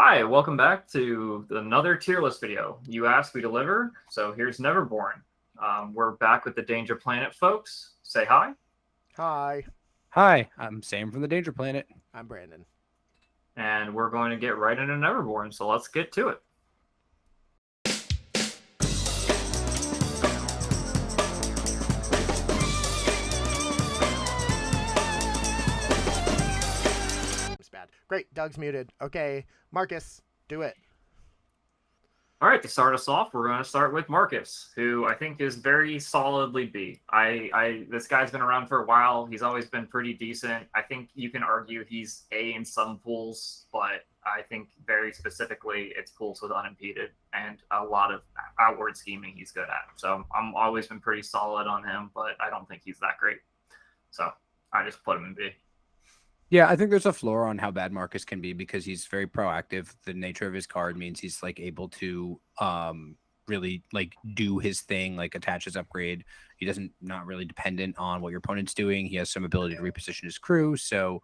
Hi, welcome back to another tier list video. You asked, we deliver, so here's Neverborn. We're back with the Danger Planet folks. Say hi. Hi. Hi, I'm Sam from the Danger Planet. I'm Brandon. And we're going to get right into Neverborn, so let's get to it. It's bad. Great, Doug's muted. Okay, Marcus, do it. All right, to start us off, we're going to start with Marcus, who I think is very solidly B. This guy's been around for a while. He's always been pretty decent. I think you can argue he's A in some pools, but I think very specifically it's pools with unimpeded and a lot of outward scheming he's good at. So I'm always been pretty solid on him, but I don't think he's that great. So I just put him in B. Yeah, I think there's a floor on how bad Marcus can be because he's very proactive. The nature of his card means he's like able to really like do his thing, like attach his upgrade. He doesn't not really dependent on what your opponent's doing. He has some ability to reposition his crew, so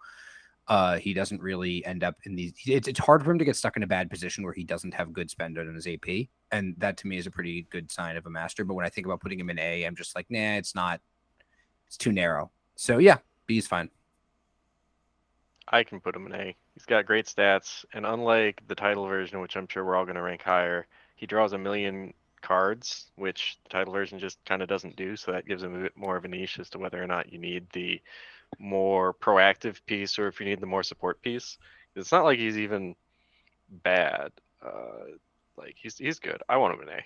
he doesn't really end up in these. It's hard for him to get stuck in a bad position where he doesn't have good spend on his AP, and that to me is a pretty good sign of a master. But when I think about putting him in A, I'm just like, nah, it's not. It's too narrow. So yeah, B is fine. I can put him in A. He's got great stats, and unlike the title version, which I'm sure we're all going to rank higher, he draws a million cards, which the title version just kind of doesn't do, so that gives him a bit more of a niche as to whether or not you need the more proactive piece or if you need the more support piece. It's not like he's even bad. Like he's good. I want him in A.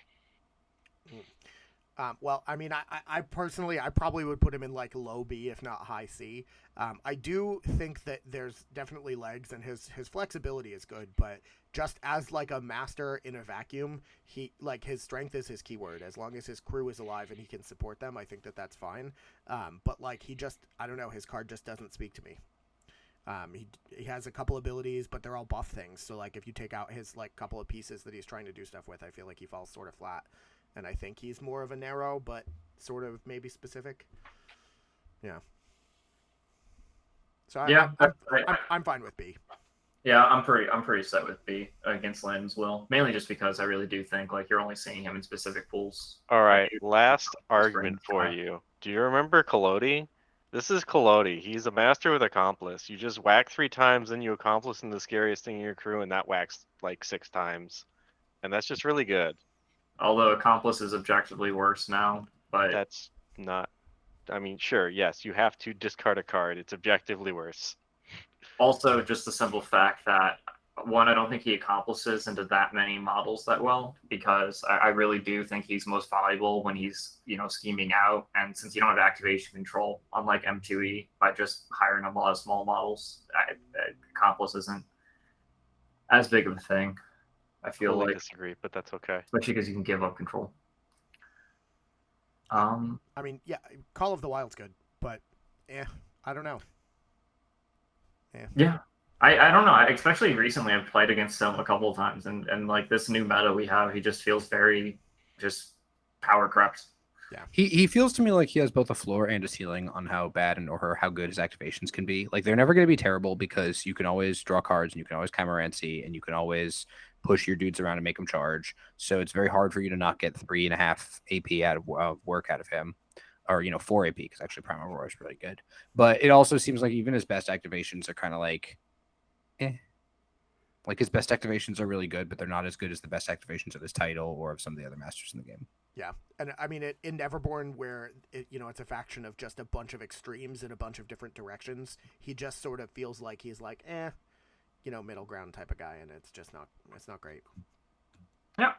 Well, I mean, I personally, I probably would put him in like low B, if not high C. I do think that there's definitely legs, and his flexibility is good, but just as like a master in a vacuum, his strength is his keyword. As long as his crew is alive and he can support them, I think that's fine. But like I don't know, his card just doesn't speak to me. He has a couple abilities, but they're all buff things. So like if you take out his like couple of pieces that he's trying to do stuff with, I feel like he falls sort of flat. And I think he's more of a narrow, but sort of maybe specific. Yeah. So Yeah, I'm fine with B. Yeah, I'm pretty set with B against Lane as well. Mainly just because I really do think like you're only seeing him in specific pools. All right, last argument for you. Do you remember Collodi? This is Collodi. He's a master with accomplice. You just whack 3 times, then you accomplice in the scariest thing in your crew, and that whacks like 6 times. And that's just really good. Although accomplice is objectively worse now, but that's not. I mean, sure, yes, you have to discard a card. It's objectively worse. Also, just the simple fact that one, I don't think he accomplishes into that many models that well, because I really do think he's most valuable when he's scheming out, and since you don't have activation control, unlike M3E, by just hiring a lot of small models, accomplice isn't as big of a thing. I feel like disagree, but that's okay. Especially because you can give up control. I mean, yeah, Call of the Wild's good, but I don't know. Yeah. I don't know. Especially recently, I've played against him a couple of times, and like this new meta we have, he just feels very just power crept. Yeah, he feels to me like he has both a floor and a ceiling on how bad or how good his activations can be. Like they're never going to be terrible because you can always draw cards and you can always Chimerancy and you can always push your dudes around and make them charge. So it's very hard for you to not get 3.5 AP out of work out of him, or 4 AP because actually Prime Aurora is really good. But it also seems like even his best activations are kind of like, like his best activations are really good, but they're not as good as the best activations of his title or of some of the other masters in the game. Yeah, and I mean, in Neverborn, where it's a faction of just a bunch of extremes in a bunch of different directions, he just sort of feels like he's like, middle ground type of guy, and it's not great. Yeah.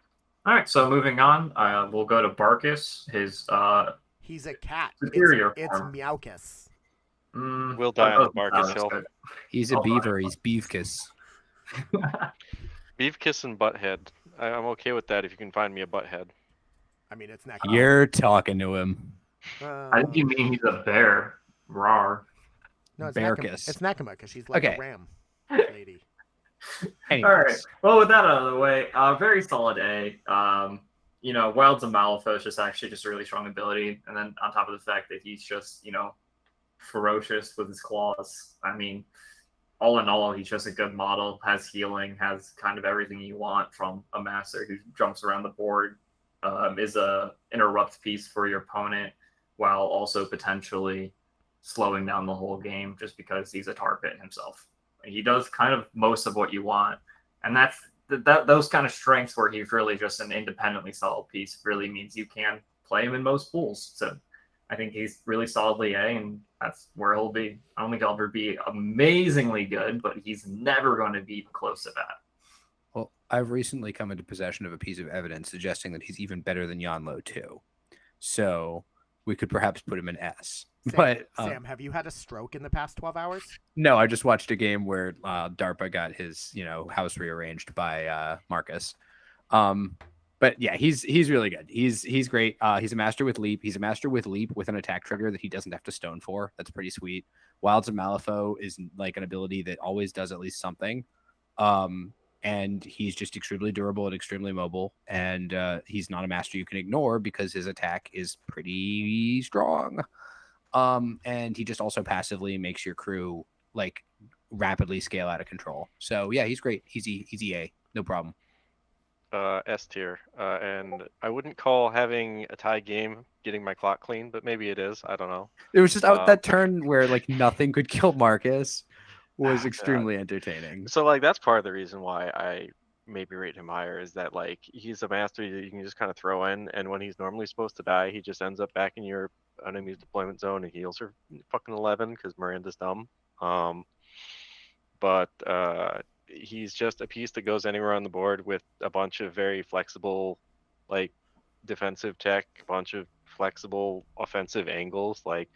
All right, so moving on, we'll go to Barkus. He's a cat. Superior it's Meowkus. We'll die on the Barkus Hill. He's a beaver. He's Beefkiss. Beefkiss and Butthead. I'm okay with that if you can find me a Butthead. I mean, it's Nekima. You're talking to him. I think you mean he's a bear. Rawr. No, it's Bearkiss. It's Nekima because she's like a ram lady. Anyways. All right. Well, with that out of the way, very solid A. Wild's and Malifaux is just a really strong ability, and then on top of the fact that he's just ferocious with his claws. I mean, all in all, he's just a good model, has healing, has kind of everything you want from a master who jumps around the board, is a interrupt piece for your opponent, while also potentially slowing down the whole game just because he's a tar pit himself. He does kind of most of what you want, and those kind of strengths where he's really just an independently solid piece really means you can play him in most pools. So I think he's really solidly A, and that's where he'll be. I don't think he'll ever be amazingly good, but he's never going to be even close to that. Well, I've recently come into possession of a piece of evidence suggesting that he's even better than Yanlo too. So we could perhaps put him in S. Sam, have you had a stroke in the past 12 hours? No, I just watched a game where DARPA got his, house rearranged by Marcus. But yeah, he's really good. He's great. He's a master with leap. He's a master with leap with an attack trigger that he doesn't have to stone for. That's pretty sweet. Wilds of Malifaux is like an ability that always does at least something. And he's just extremely durable and extremely mobile. And he's not a master you can ignore because his attack is pretty strong. And he just also passively makes your crew like rapidly scale out of control. So yeah, he's great. Easy A, no problem. S tier, and I wouldn't call having a tie game getting my clock clean, but maybe it is. I don't know. It was just out that turn where like nothing could kill Marcus was extremely entertaining. So like that's part of the reason why I maybe rate him higher is that like he's a master that you can just kind of throw in, and when he's normally supposed to die, he just ends up back in your enemy's deployment zone and heals for fucking 11 because Miranda's dumb. But he's just a piece that goes anywhere on the board with a bunch of very flexible, like defensive tech, a bunch of flexible offensive angles. Like,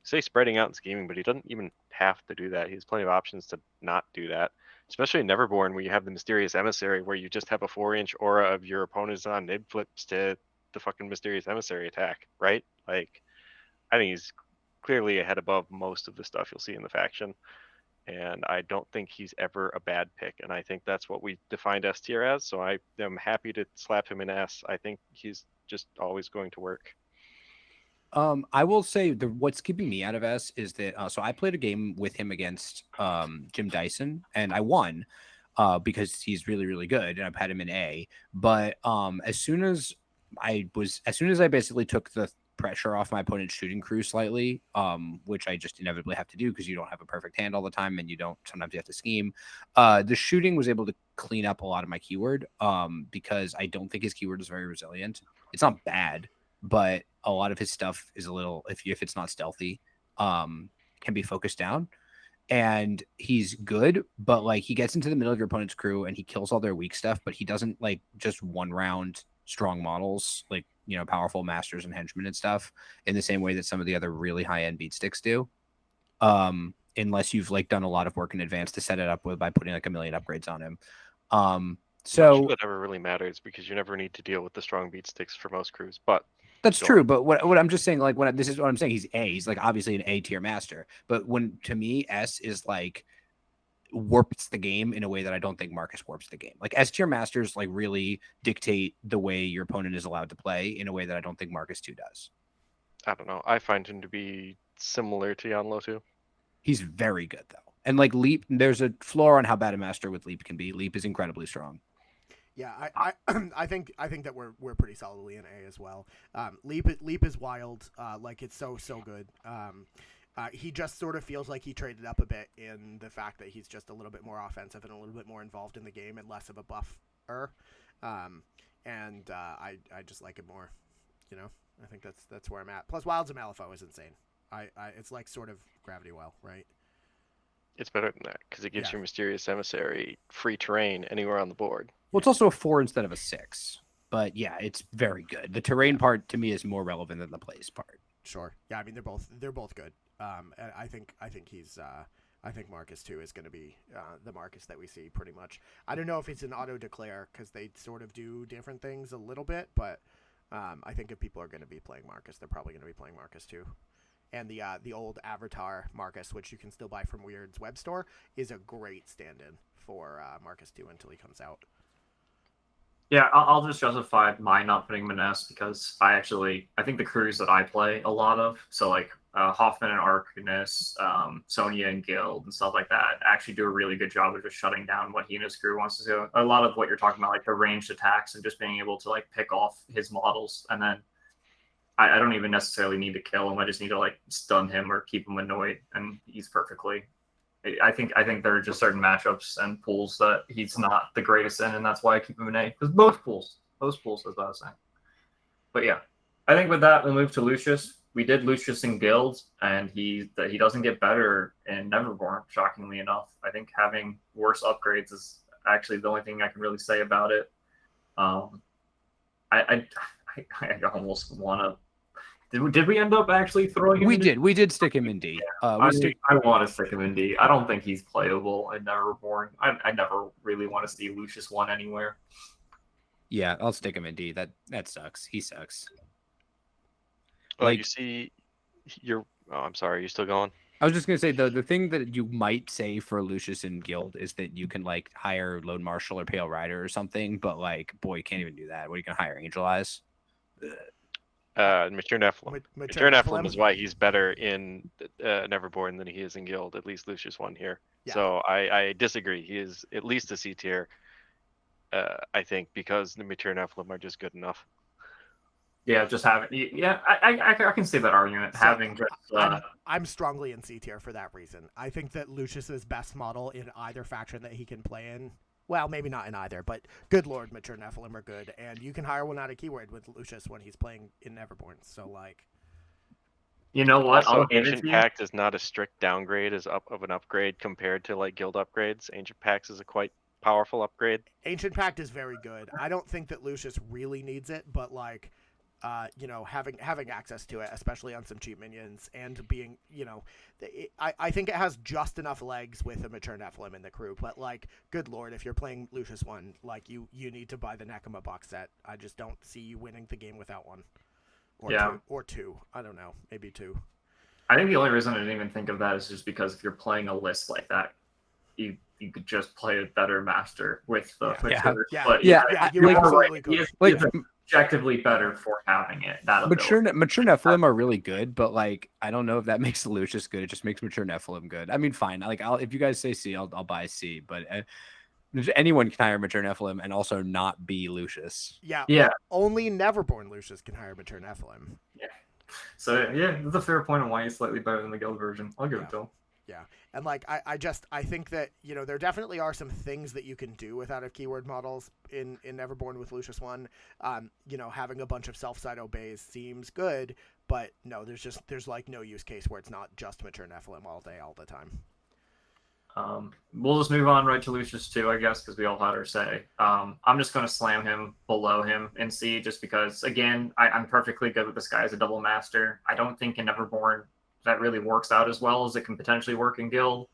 say spreading out and scheming, but he doesn't even have to do that. He has plenty of options to not do that. Especially in Neverborn, where you have the Mysterious Emissary, where you just have a 4-inch aura of your opponent's on nib flips to the fucking Mysterious Emissary attack, right? Like, I think he's clearly a head above most of the stuff you'll see in the faction. And I don't think he's ever a bad pick. And I think that's what we defined S tier as. So I am happy to slap him in S. I think he's just always going to work. I will say what's keeping me out of S is that so I played a game with him against Jim Dyson, and I won because he's really, really good, and I've had him in A. But as soon as I basically took the pressure off my opponent's shooting crew slightly, which I just inevitably have to do because you don't have a perfect hand all the time, and sometimes you have to scheme. The shooting was able to clean up a lot of my keyword because I don't think his keyword is very resilient. It's not bad, but a lot of his stuff is a little, if it's not stealthy, can be focused down. And he's good, but like he gets into the middle of your opponent's crew and he kills all their weak stuff, but he doesn't like just one round strong models, like, powerful masters and henchmen and stuff in the same way that some of the other really high-end beat sticks do. Unless you've like done a lot of work in advance to set it up by putting like a million upgrades on him. So that never really matters because you never need to deal with the strong beat sticks for most crews, but that's true. But what I'm just saying, like this is what I'm saying, he's A. He's like obviously an A tier master. But when to me, S is like warps the game in a way that I don't think Marcus warps the game. Like S tier masters like really dictate the way your opponent is allowed to play in a way that I don't think Marcus 2 does. I don't know. I find him to be similar to Yanlo 2. He's very good though. And like Leap, there's a floor on how bad a master with Leap can be. Leap is incredibly strong. Yeah, I think that we're pretty solidly in A as well. Leap is wild. Like it's so good. He just sort of feels like he traded up a bit in the fact that he's just a little bit more offensive and a little bit more involved in the game and less of a buffer. And I just like it more. I think that's where I'm at. Plus, Wilds of Malifaux is insane. It's like sort of Gravity Well, right? It's better than that because it gives your Mysterious Emissary free terrain anywhere on the board. Well, it's also a 4 instead of a 6. But yeah, it's very good. The terrain part to me is more relevant than the plays part. Sure. Yeah, I mean they're both good. And I think Marcus 2 is going to be the Marcus that we see pretty much. I don't know if it's an auto declare because they sort of do different things a little bit, but I think if people are going to be playing Marcus, they're probably going to be playing Marcus 2. And the old Avatar Marcus, which you can still buy from Weird's web store, is a great stand-in for Marcus 2 until he comes out. Yeah, I'll just justify my not putting him in S because I think the crews that I play a lot of, so like Hoffman and Arcanus, Sonya and Guild and stuff like that actually do a really good job of just shutting down what he and his crew wants to do. A lot of what you're talking about, like the ranged attacks and just being able to like pick off his models, and then I don't even necessarily need to kill him. I just need to like stun him or keep him annoyed, and he's perfectly. I think there are just certain matchups and pools that he's not the greatest in, and that's why I keep him in A. Because most pools, is what I was saying. But yeah, I think with that we'll move to Lucius. We did Lucius in Guild, and he doesn't get better in Neverborn. Shockingly enough, I think having worse upgrades is actually the only thing I can really say about it. I almost want to. Did we end up actually throwing him? We did stick him in D. I want to stick him in D. I don't think he's playable in Neverborn. I never really want to see Lucius 1 anywhere. Yeah, I'll stick him in D. That sucks. He sucks. Oh, you see, oh, I'm sorry. You still going? I was just gonna say the thing that you might say for Lucius in Guild is that you can like hire Lone Marshal or Pale Rider or something, but like, boy, you can't even do that. What are you gonna hire? Angel Eyes? Mature Nephilim. Mature Nephilim is why he's better in Neverborn than he is in Guild. At least Lucius 1 here. Yeah. So I disagree. He is at least a C tier. I think because the Mature Nephilim are just good enough. Yeah, just having. Yeah, I can see that argument. So having just. I'm strongly in C tier for that reason. I think that Lucius's best model in either faction that he can play in. Well, maybe not in either, but good lord, Mature Nephilim are good, and you can hire one out of keyword with Lucius when he's playing in Neverborn. So like, you know what? Also, Ancient Pact is not a strict downgrade of an upgrade compared to like Guild upgrades. Ancient Pact is a quite powerful upgrade. Ancient Pact is very good. I don't think that Lucius really needs it, but like. Having access to it, especially on some cheap minions, and being, I think it has just enough legs with a Mature Nephilim in the crew. But like, good lord, if you're playing Lucius 1, like you need to buy the Nekima box set. I just don't see you winning the game without one, or two. I don't know, maybe 2. I think the only reason I didn't even think of that is just because if you're playing a list like that, you could just play a better master with the you're absolutely good. He is objectively better for having it. That Mature Nephilim are really good, but like I don't know if that makes Lucius good. It just makes Mature Nephilim good. I mean, fine. Like if you guys say C, I'll buy C. But anyone can hire Mature Nephilim and also not be Lucius. Yeah. Only Neverborn Lucius can hire Mature Nephilim. Yeah. So yeah, that's a fair point on why he's slightly better than the Guild version. I'll give it to him. Yeah, and like I think that there definitely are some things that you can do with out of keyword models in Neverborn with Lucius 1. Having a bunch of self-side obeys seems good, but no, there's like no use case where it's not just Mature Nephilim all day, all the time. We'll just move on right to Lucius 2, I guess, because we all had our say. I'm just going to slam him below him in C, just because, again, I'm perfectly good with this guy as a double master. I don't think in Neverborn that really works out as well as it can potentially work in Guild.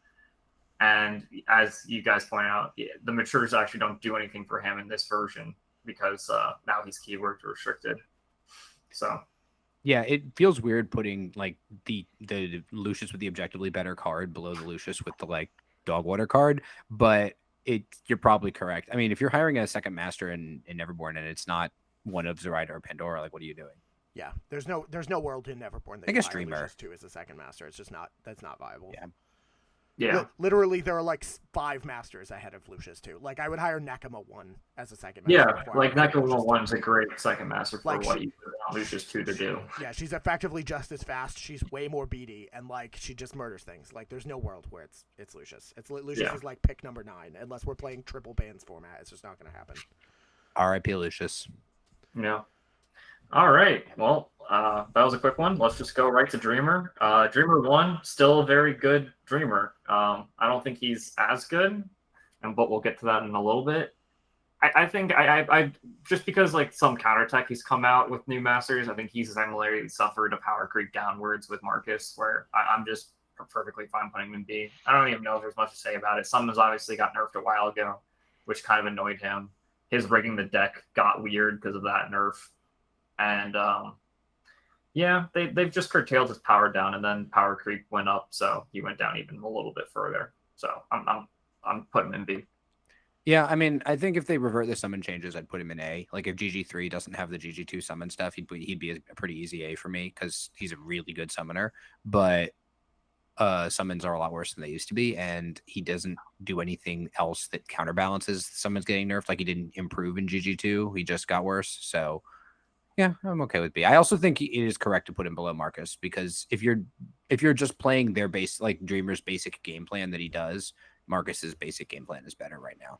And as you guys point out, the matures actually don't do anything for him in this version because now he's keyword restricted. So yeah, it feels weird putting like the Lucius with the objectively better card below the Lucius with the like Dogwater card, but you're probably correct. I mean, if you're hiring a second master in Neverborn and it's not one of Zoraida or Pandora, like what are you doing? Yeah, there's no world in Neverborn that I guess Dreamer Lucius 2 as a second master. It's just that's not viable. Yeah. Literally, there are like 5 masters ahead of Lucius 2. Like I would hire Nekima 1 as a second master. Yeah, like Nekima 1 is a great second master for what you want Lucius 2 to do. Yeah, she's effectively just as fast. She's way more beady, and like she just murders things. Like there's no world where it's Lucius. Lucius is like pick number 9, unless we're playing triple bans format. It's just not going to happen. R.I.P. Lucius. Yeah. All right. Well, that was a quick one. Let's just go right to Dreamer. Dreamer 1, still a very good Dreamer. I don't think he's as good, but we'll get to that in a little bit. I think I just because like some counterattack he's come out with new masters, I think he's similarly suffered a power creep downwards with Marcus, where I'm just perfectly fine putting him in B. I don't even know if there's much to say about it. Some has obviously got nerfed a while ago, which kind of annoyed him. His rigging the deck got weird because of that nerf. And they've just curtailed his power down, and then power creep went up, so he went down even a little bit further. So I'm putting him in B. Yeah, I mean, I think if they revert the summon changes, I'd put him in A. Like if GG3 doesn't have the GG2 summon stuff, he'd be a pretty easy A for me because he's a really good summoner. But summons are a lot worse than they used to be, and he doesn't do anything else that counterbalances summons getting nerfed. Like he didn't improve in GG2, he just got worse. So yeah, I'm okay with B. I also think it is correct to put him below Marcus because if you're just playing their base, like Dreamer's basic game plan that he does, Marcus's basic game plan is better right now.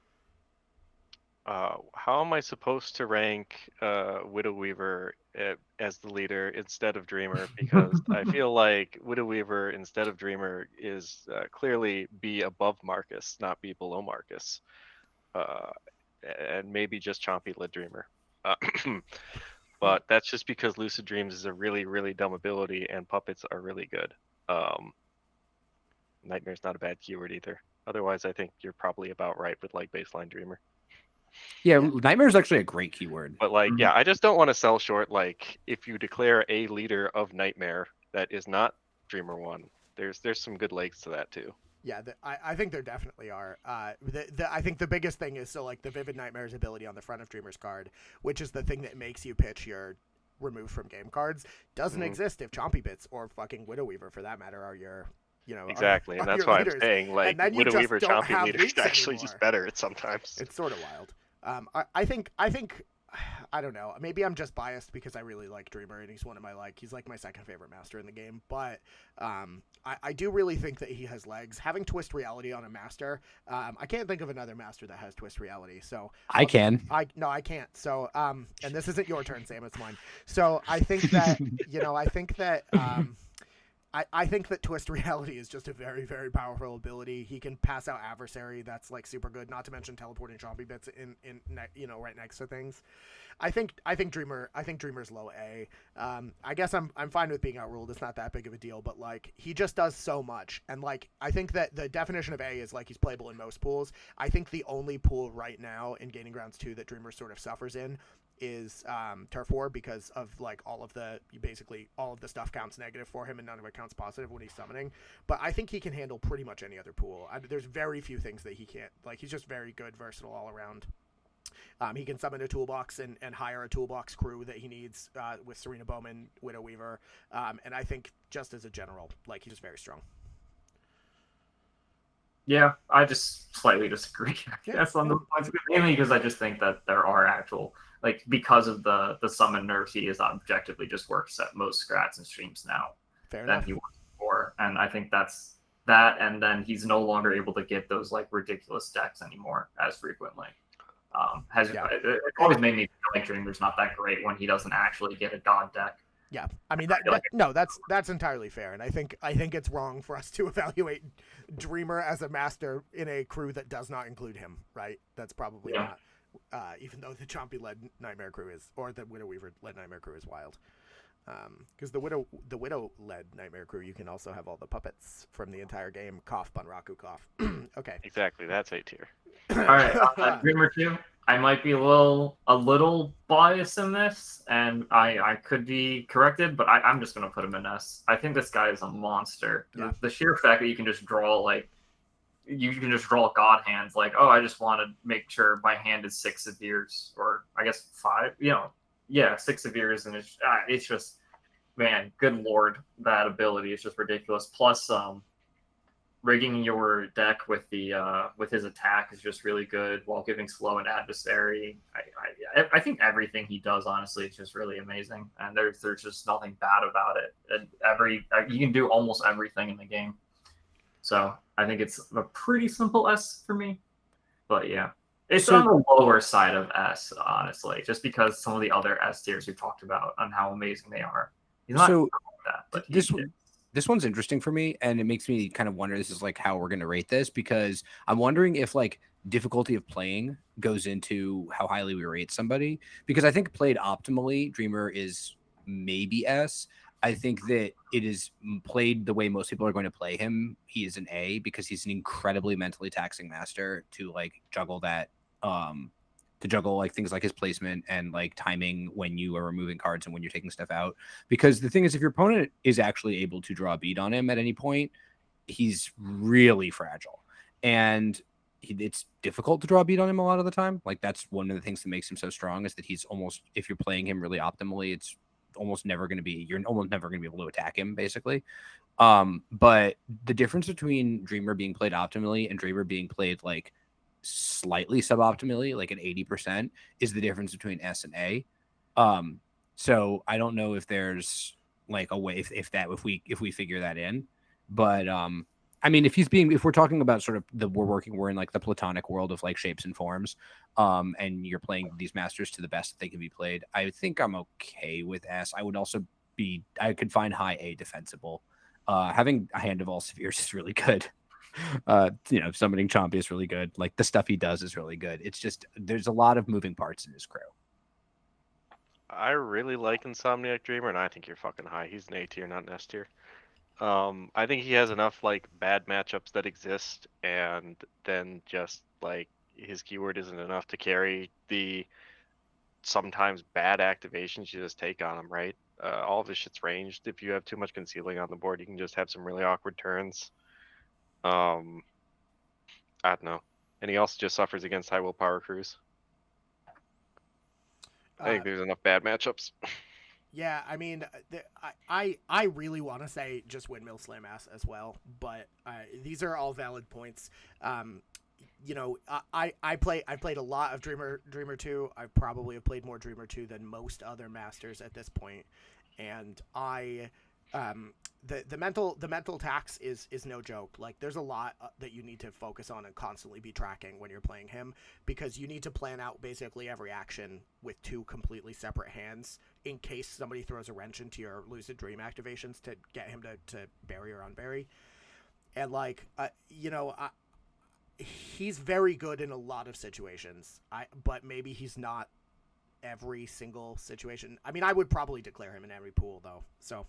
How am I supposed to rank Widow Weaver as the leader instead of Dreamer? Because I feel like Widow Weaver instead of Dreamer is clearly be above Marcus, not be below Marcus. And maybe just Chompy led Dreamer. But that's just because Lucid Dreams is a really, really dumb ability and puppets are really good. Nightmare's not a bad keyword either. Otherwise, I think you're probably about right with like baseline Dreamer. Yeah, Nightmare is actually a great keyword. But like, yeah, I just don't want to sell short. Like, if you declare a leader of Nightmare that is not Dreamer 1, there's some good legs to that too. Yeah, I think there definitely are. I think the biggest thing is so like the Vivid Nightmares ability on the front of Dreamer's card, which is the thing that makes you pitch your remove from game cards, doesn't exist if Chompy Bits or fucking Widow Weaver for that matter are your, exactly, and that's why I'm saying like Widow Weaver Chompy leader is actually just better at sometimes. It's sort of wild. I think I don't know. Maybe I'm just biased because I really like Dreamer and he's one of he's like my second favorite master in the game. But I do really think that he has legs. Having Twist Reality on a master, I can't think of another master that has Twist Reality. So I can. No, I can't. So and this isn't your turn, Sam. It's mine. So I think that I think that Twist Reality is just a very, very powerful ability. He can pass out Adversary. That's like super good. Not to mention teleporting Chompy Bits in right next to things. I think Dreamer's low A. I guess I'm fine with being outruled. It's not that big of a deal, but like he just does so much. And like I think that the definition of A is like he's playable in most pools. I think the only pool right now in Gaining Grounds 2 that Dreamer sort of suffers in is Turf War because of like all of the stuff counts negative for him and none of it counts positive when he's summoning. But I think he can handle pretty much any other pool. There's very few things that he can't. Like he's just very good, versatile all around. He can summon a toolbox and hire a toolbox crew that he needs with Serena Bowman, Widow Weaver, and I think just as a general, like he's just very strong. Yeah, I just slightly disagree. Yes, on the points, mainly because I just think that there are actual, like, because of the summon nerfs, he is objectively just worse at most strats and streams now than he was before, and I think that's that. And then he's no longer able to get those like ridiculous decks anymore as frequently. It always made me feel like Dreamer's not that great when he doesn't actually get a god deck. Yeah, I mean that's entirely fair, and I think it's wrong for us to evaluate Dreamer as a master in a crew that does not include him. Right? That's probably not. Even though the Chompy led Nightmare crew is, or the Widow Weaver led Nightmare crew is wild. Because the Widow led Nightmare crew, you can also have all the puppets from the entire game. Cough, Bunraku, cough. Okay. Exactly, that's A tier. All right, Dreamer 2. I might be a little biased in this, and I could be corrected, but I'm just gonna put him in S. I think this guy is a monster. Yeah. The sheer fact that you can just draw god hands, like, oh, I just want to make sure my hand is 6 Severes, or I guess 5. 6 Severes, and it's just, man, good lord, that ability is just ridiculous. Plus, rigging your deck with his attack is just really good while giving slow and adversary. I think everything he does, honestly, is just really amazing, and there's just nothing bad about it. And you can do almost everything in the game. So I think it's a pretty simple S for me. But yeah, it's on the lower side of S, honestly, just because some of the other S tiers we've talked about and how amazing they are. He's not like that, but this one's interesting for me, and it makes me kind of wonder, this is like how we're going to rate this, because I'm wondering if like difficulty of playing goes into how highly we rate somebody, because I think played optimally, Dreamer is maybe S. I think that it is played the way most people are going to play him. He is an A because he's an incredibly mentally taxing master to like juggle that, like things like his placement and like timing when you are removing cards and when you're taking stuff out. Because the thing is, if your opponent is actually able to draw a beat on him at any point, he's really fragile. And it's difficult to draw a beat on him a lot of the time. Like that's one of the things that makes him so strong is that he's almost, if you're playing him really optimally, it's almost never going to be, you're almost never going to be able to attack him basically. But the difference between Dreamer being played optimally and Dreamer being played like slightly suboptimally, like at 80%, is the difference between S and A. So I don't know if there's like a way if we figure that in, but I mean, if we're talking about sort of we're in like the platonic world of like shapes and forms, and you're playing these masters to the best that they can be played, I think I'm okay with S. I could find high A defensible. Having a Hand of All Spheres is really good. Summoning Chompy is really good. Like the stuff he does is really good. It's just there's a lot of moving parts in his crew. I really like Insomniac Dreamer, and I think you're fucking high. He's an A tier, not an S tier. I think he has enough like bad matchups that exist, and then just like his keyword isn't enough to carry the sometimes bad activations you just take on him, right? All of his shit's ranged. If you have too much concealing on the board, you can just have some really awkward turns. I don't know. And he also just suffers against high willpower crews. I think there's enough bad matchups. Yeah, I mean, I really want to say just Windmill Slam Ass as well, but these are all valid points. I played a lot of Dreamer 2. I probably have played more Dreamer 2 than most other masters at this point, and the mental tax is no joke. Like there's a lot that you need to focus on and constantly be tracking when you're playing him, because you need to plan out basically every action with 2 completely separate hands in case somebody throws a wrench into your Lucid Dream activations to get him to bury or unbury. And like he's very good in a lot of situations. But maybe he's not every single situation. I mean, I would probably declare him in every pool though. So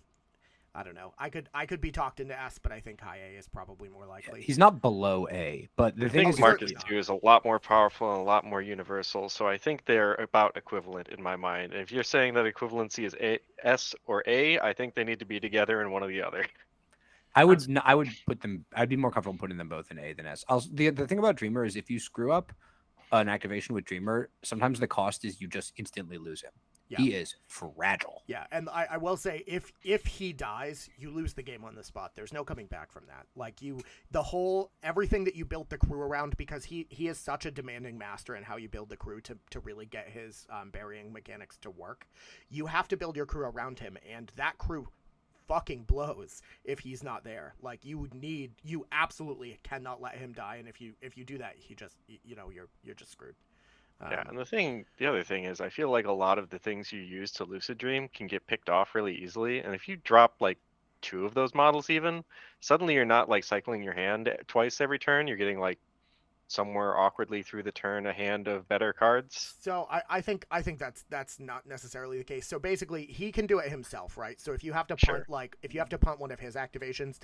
I don't know. I could be talked into S, but I think high A is probably more likely. He's not below A, but the thing is, Marcus 2 is a lot more powerful and a lot more universal, so I think they're about equivalent in my mind. And if you're saying that equivalency is S or A, I think they need to be together in one or the other. I would put them. I'd be more comfortable putting them both in A than S. The thing about Dreamer is if you screw up an activation with Dreamer, sometimes the cost is you just instantly lose him. Yeah. He is fragile. Yeah, and I will say if he dies, you lose the game on the spot. There's no coming back from that. Like everything that you built the crew around, because he is such a demanding master in how you build the crew to really get his burying mechanics to work. You have to build your crew around him, and that crew fucking blows if he's not there. Like you absolutely cannot let him die, and if you do that, he just you're just screwed. Yeah, and the other thing is I feel like a lot of the things you use to Lucid Dream can get picked off really easily, and if you drop like 2 of those models even, suddenly you're not like cycling your hand twice every turn, you're getting like somewhere awkwardly through the turn a hand of better cards. So I think that's not necessarily the case. So basically he can do it himself, right? So if you have to punt one of his activations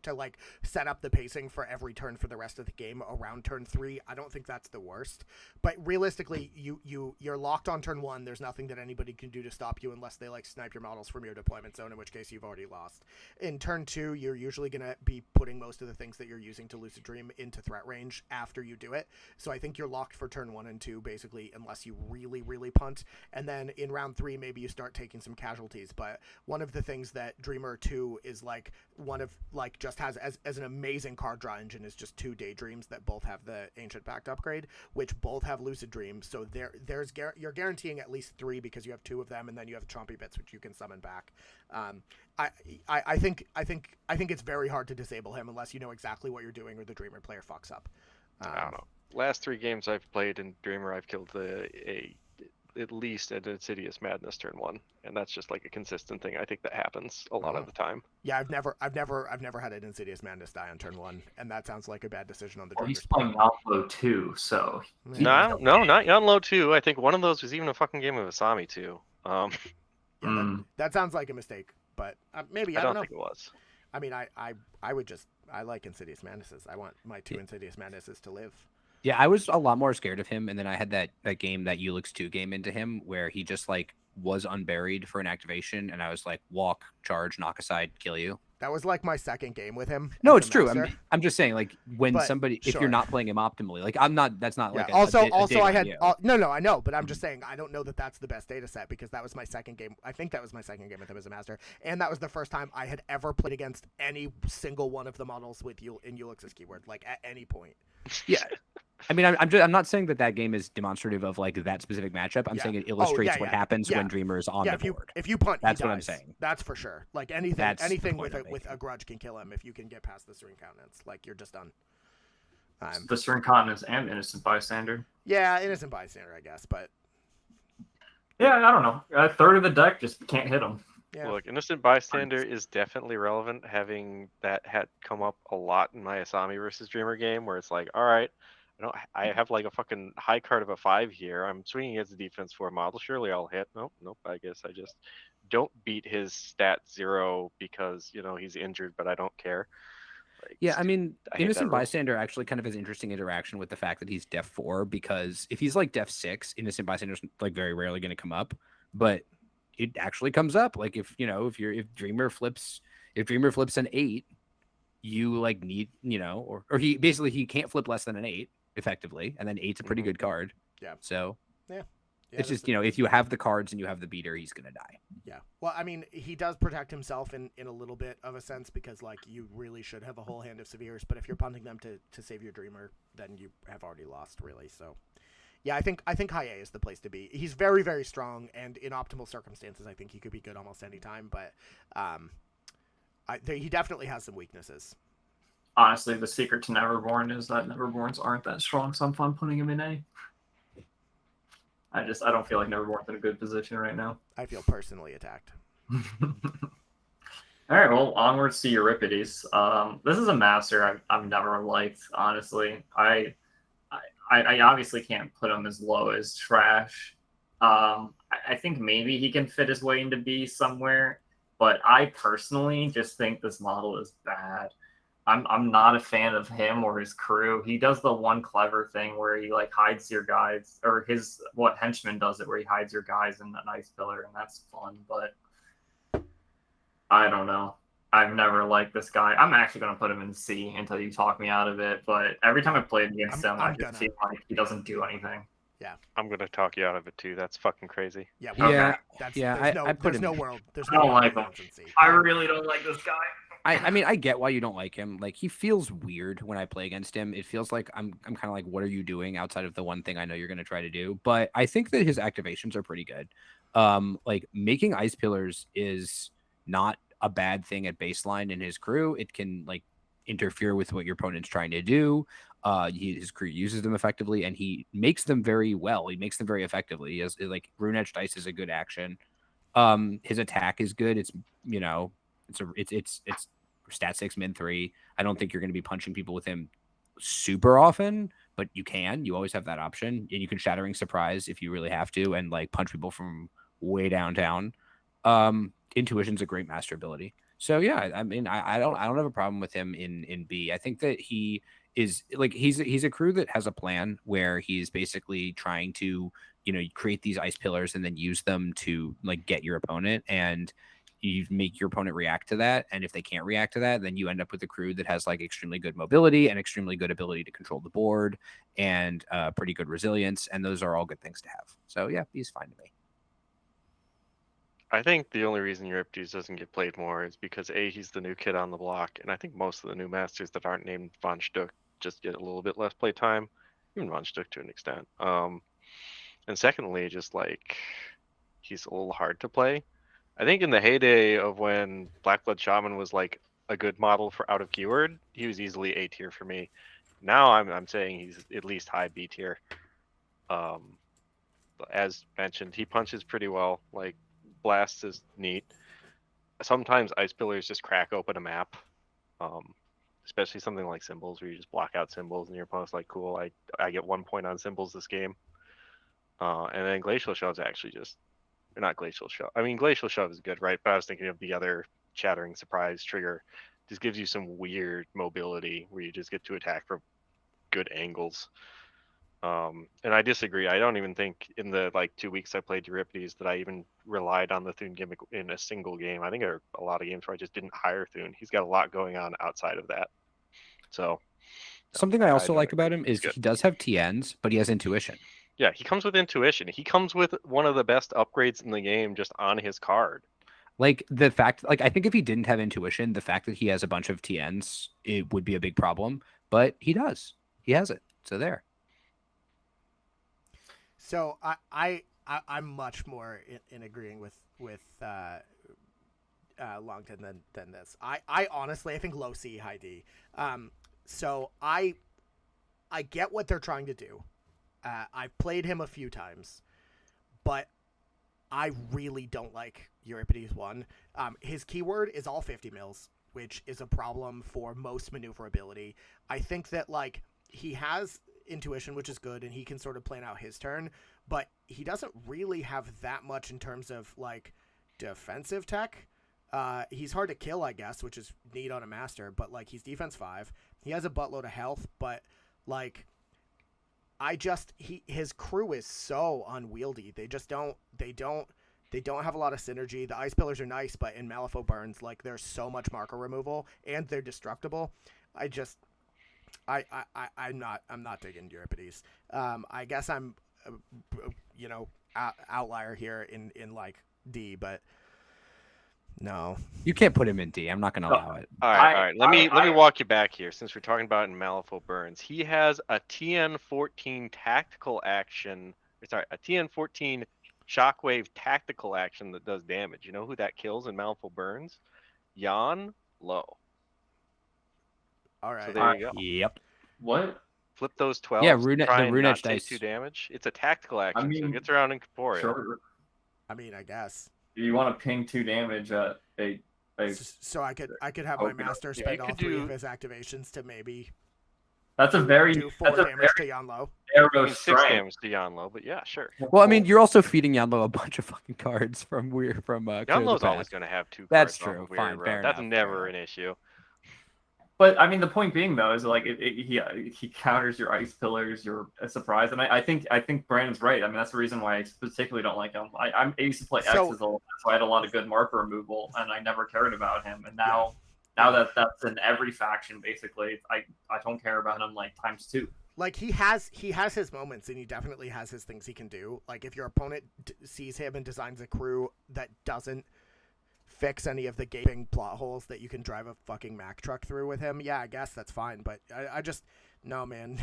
to like set up the pacing for every turn for the rest of the game around turn 3, I don't think that's the worst. But realistically, you're locked on turn 1. There's nothing that anybody can do to stop you unless they like snipe your models from your deployment zone, in which case you've already lost. In turn 2, you're usually going to be putting most of the things that you're using to Lucid Dream into threat range after you do it. So I think you're locked for turn 1 and 2 basically, unless you really, really punt. And then in round 3, maybe you start taking some casualties. But one of the things that Dreamer 2 is like just has as an amazing card draw engine is just 2 Daydreams that both have the Ancient Pact upgrade, which both have Lucid Dream. So you're guaranteeing at least 3 because you have 2 of them, and then you have Chompy Bits, which you can summon back. I think it's very hard to disable him unless you know exactly what you're doing or the Dreamer player fucks up. I don't know. Last 3 games I've played in Dreamer, I've killed at least an Insidious Madness turn 1, and that's just like a consistent thing. I think that happens a lot of the time. Yeah, I've never had an Insidious Madness die on turn 1, and that sounds like a bad decision on the Dreamer's he's playing Malifaux too, so no, not Yunlo 2. I think one of those was even a fucking game of Asami 2. That sounds like a mistake, but maybe I don't know. think it was. I mean, I like Insidious Madnesses. I want my 2 Insidious Madnesses to live. Yeah, I was a lot more scared of him, and then I had that game, that Ulix 2 game into him, where he just like was unburied for an activation, and I was like, walk, charge, knock aside, kill you. That was like my second game with him. No, as it's a true. master. I'm just saying, like, when But, somebody, if sure. you're not playing him optimally, like, I'm not. That's not Yeah. like Also, a dig I on had you. no, I know, but I'm just saying I don't know that that's the best data set because that was my second game. I think that was my second game with him as a master, and that was the first time I had ever played against any single one of the models with in Ulix's keyword, like at any point. Yeah. I mean, I'm not saying that game is demonstrative of like that specific matchup. I'm saying it illustrates what happens when Dreamer is on the board. If you punt, that's he what dies. I'm saying. That's for sure. Like anything with a grudge can kill him if you can get past the Serene Countenance. Like you're just done. The Serene Countenance and Innocent Bystander. Yeah, Innocent Bystander, I guess, but yeah, I don't know. A third of the deck just can't hit him. Yeah. Look, Innocent Bystander is definitely relevant, having that had come up a lot in my Asami versus Dreamer game, where it's like, all right, I have like a fucking high card of a 5 here. I'm swinging against the defense 4 model. Surely I'll hit. Nope. I guess I just don't beat his stat 0 because he's injured, but I don't care. Like, yeah, I mean, Innocent rule. Bystander actually kind of has interesting interaction with the fact that he's Def 4, because if he's like Def 6, Innocent Bystander's like very rarely going to come up, but it actually comes up. Like if Dreamer flips an 8, you like need or he can't flip less than an 8 effectively, and then 8's a pretty good card. Yeah. So yeah. It's just if you have the cards and you have the beater, he's gonna die. Yeah. Well, I mean, he does protect himself in a little bit of a sense, because like you really should have a whole hand of Severes, but if you're punting them to save your Dreamer, then you have already lost, really. So yeah, I think high A is the place to be. He's very, very strong, and in optimal circumstances, I think he could be good almost any time. But he definitely has some weaknesses. Honestly, the secret to Neverborn is that Neverborns aren't that strong, so I'm fine putting him in A. I don't feel like Neverborn's in a good position right now. I feel personally attacked. All right, well, onwards to Euripides. This is a master I've never liked, honestly. I obviously can't put him as low as trash. I think maybe he can fit his way into B somewhere, but I personally just think this model is bad. I'm not a fan of him or his crew. He does the one clever thing where he like hides your guys, or what henchman does it, where he hides your guys in an ice pillar, and that's fun, but I don't know. I've never liked this guy. I'm actually going to put him in C until you talk me out of it, but every time I played against him, I just feel like he doesn't do anything. Yeah. I'm going to talk you out of it too. That's fucking crazy. Yeah. I there's no world. I don't like him. I really don't like this guy. I mean, I get why you don't like him. Like, he feels weird when I play against him. It feels like I'm kind of like, what are you doing outside of the one thing I know you're going to try to do? But I think that his activations are pretty good. Like, making ice pillars is not a bad thing at baseline in his crew. It can like interfere with what your opponent's trying to do. His crew uses them effectively, and he makes them very well. He makes them very effectively. He has like Rune Edge Dice is a good action. His attack is good. It's it's stat 6 min 3. I don't think you're going to be punching people with him super often, but you always have that option, and you can Shattering Surprise if you really have to, and like punch people from way downtown. Intuition's a great master ability. So yeah, I mean, I don't have a problem with him in B. I think that he is like he's a crew that has a plan where he's basically trying to create these ice pillars and then use them to like get your opponent, and you make your opponent react to that. And if they can't react to that, then you end up with a crew that has like extremely good mobility and extremely good ability to control the board and pretty good resilience, and those are all good things to have. So yeah, he's fine to me. I think the only reason Euripides doesn't get played more is because he's the new kid on the block, and I think most of the new masters that aren't named Von Stuck just get a little bit less play time, even Von Stuck to an extent. And secondly, just like he's a little hard to play. I think in the heyday of when Blackblood Shaman was like a good model for out of keyword, he was easily A tier for me. Now I'm saying he's at least high B tier. As mentioned, he punches pretty well. Like, Blast is neat. Sometimes ice pillars just crack open a map, especially something like symbols, where you just block out symbols and your opponent's like, cool, I get 1 point on symbols this game. And then Glacial Shove's actually just, or not Glacial Shove. I mean, Glacial Shove is good, right? But I was thinking of the other Shattering Surprise trigger. Just gives you some weird mobility where you just get to attack from good angles. And I disagree. I don't even think in the 2 weeks I played Euripides that I even relied on the Thune gimmick in a single game. I think there are a lot of games where I just didn't hire Thune. He's got a lot going on outside of that. So Something I also don't like about agree. him He's is good. he does have TNs, but he has intuition. Yeah, he comes with intuition. He comes with one of the best upgrades in the game just on his card. Like the fact, like I think if he didn't have intuition, the fact that he has a bunch of TNs, it would be a big problem. But he does. He has it. So there. So I'm much more in agreeing with Longton than this. I honestly I think low C high D. So I get what they're trying to do. I've played him a few times, but I really don't like Euripides 1. His keyword is all 50 mils, which is a problem for most maneuverability. I think that he has intuition, which is good, and he can sort of plan out his turn, but he doesn't really have that much in terms of defensive tech. He's hard to kill, I guess, which is neat on a master, but he's defense 5. He has a buttload of health, but his crew is so unwieldy. They don't have a lot of synergy. The ice pillars are nice, but in Malifaux burns, there's so much marker removal and they're destructible. I'm not digging Euripides. I guess I'm outlier here in D, but no. You can't put him in D. I'm not going to allow it. All right. Let me walk you back here since we're talking about in Malifaux burns. He has a TN14 tactical action. Sorry, a TN14 shockwave tactical action that does damage. You know who that kills in Malifaux burns? Jan Low. All right. So there you go. Yep. What? Flip those 12. Yeah, try and rune not edge take dice. 2 damage. It's a tactical action, so it mean, gets around incorporeal. Sure. I mean, I guess. You want to ping 2 damage at a So I could have my master spend all 3 of his activations to maybe that's a very do 4 damage to Yanlo. Arrow 6 strength. damage to Yanlo, but yeah, sure. Well, I mean, you're also feeding Yanlo a bunch of fucking cards from Yanlo's always going to have 2 cards. That's true. Fine, Road. fair That's enough, never an issue. But I mean, the point being though is he counters your ice pillars. You're a surprise, and I think Brandon's right. I mean, that's the reason why I particularly don't like him. I used to play X's a lot, so I had a lot of good marker removal, and I never cared about him. And now that that's in every faction, basically, I don't care about him times 2. He has his moments, and he definitely has his things he can do. If your opponent sees him and designs a crew that doesn't fix any of the gaping plot holes that you can drive a fucking Mack truck through with him, yeah, I guess that's fine. But I just no, man.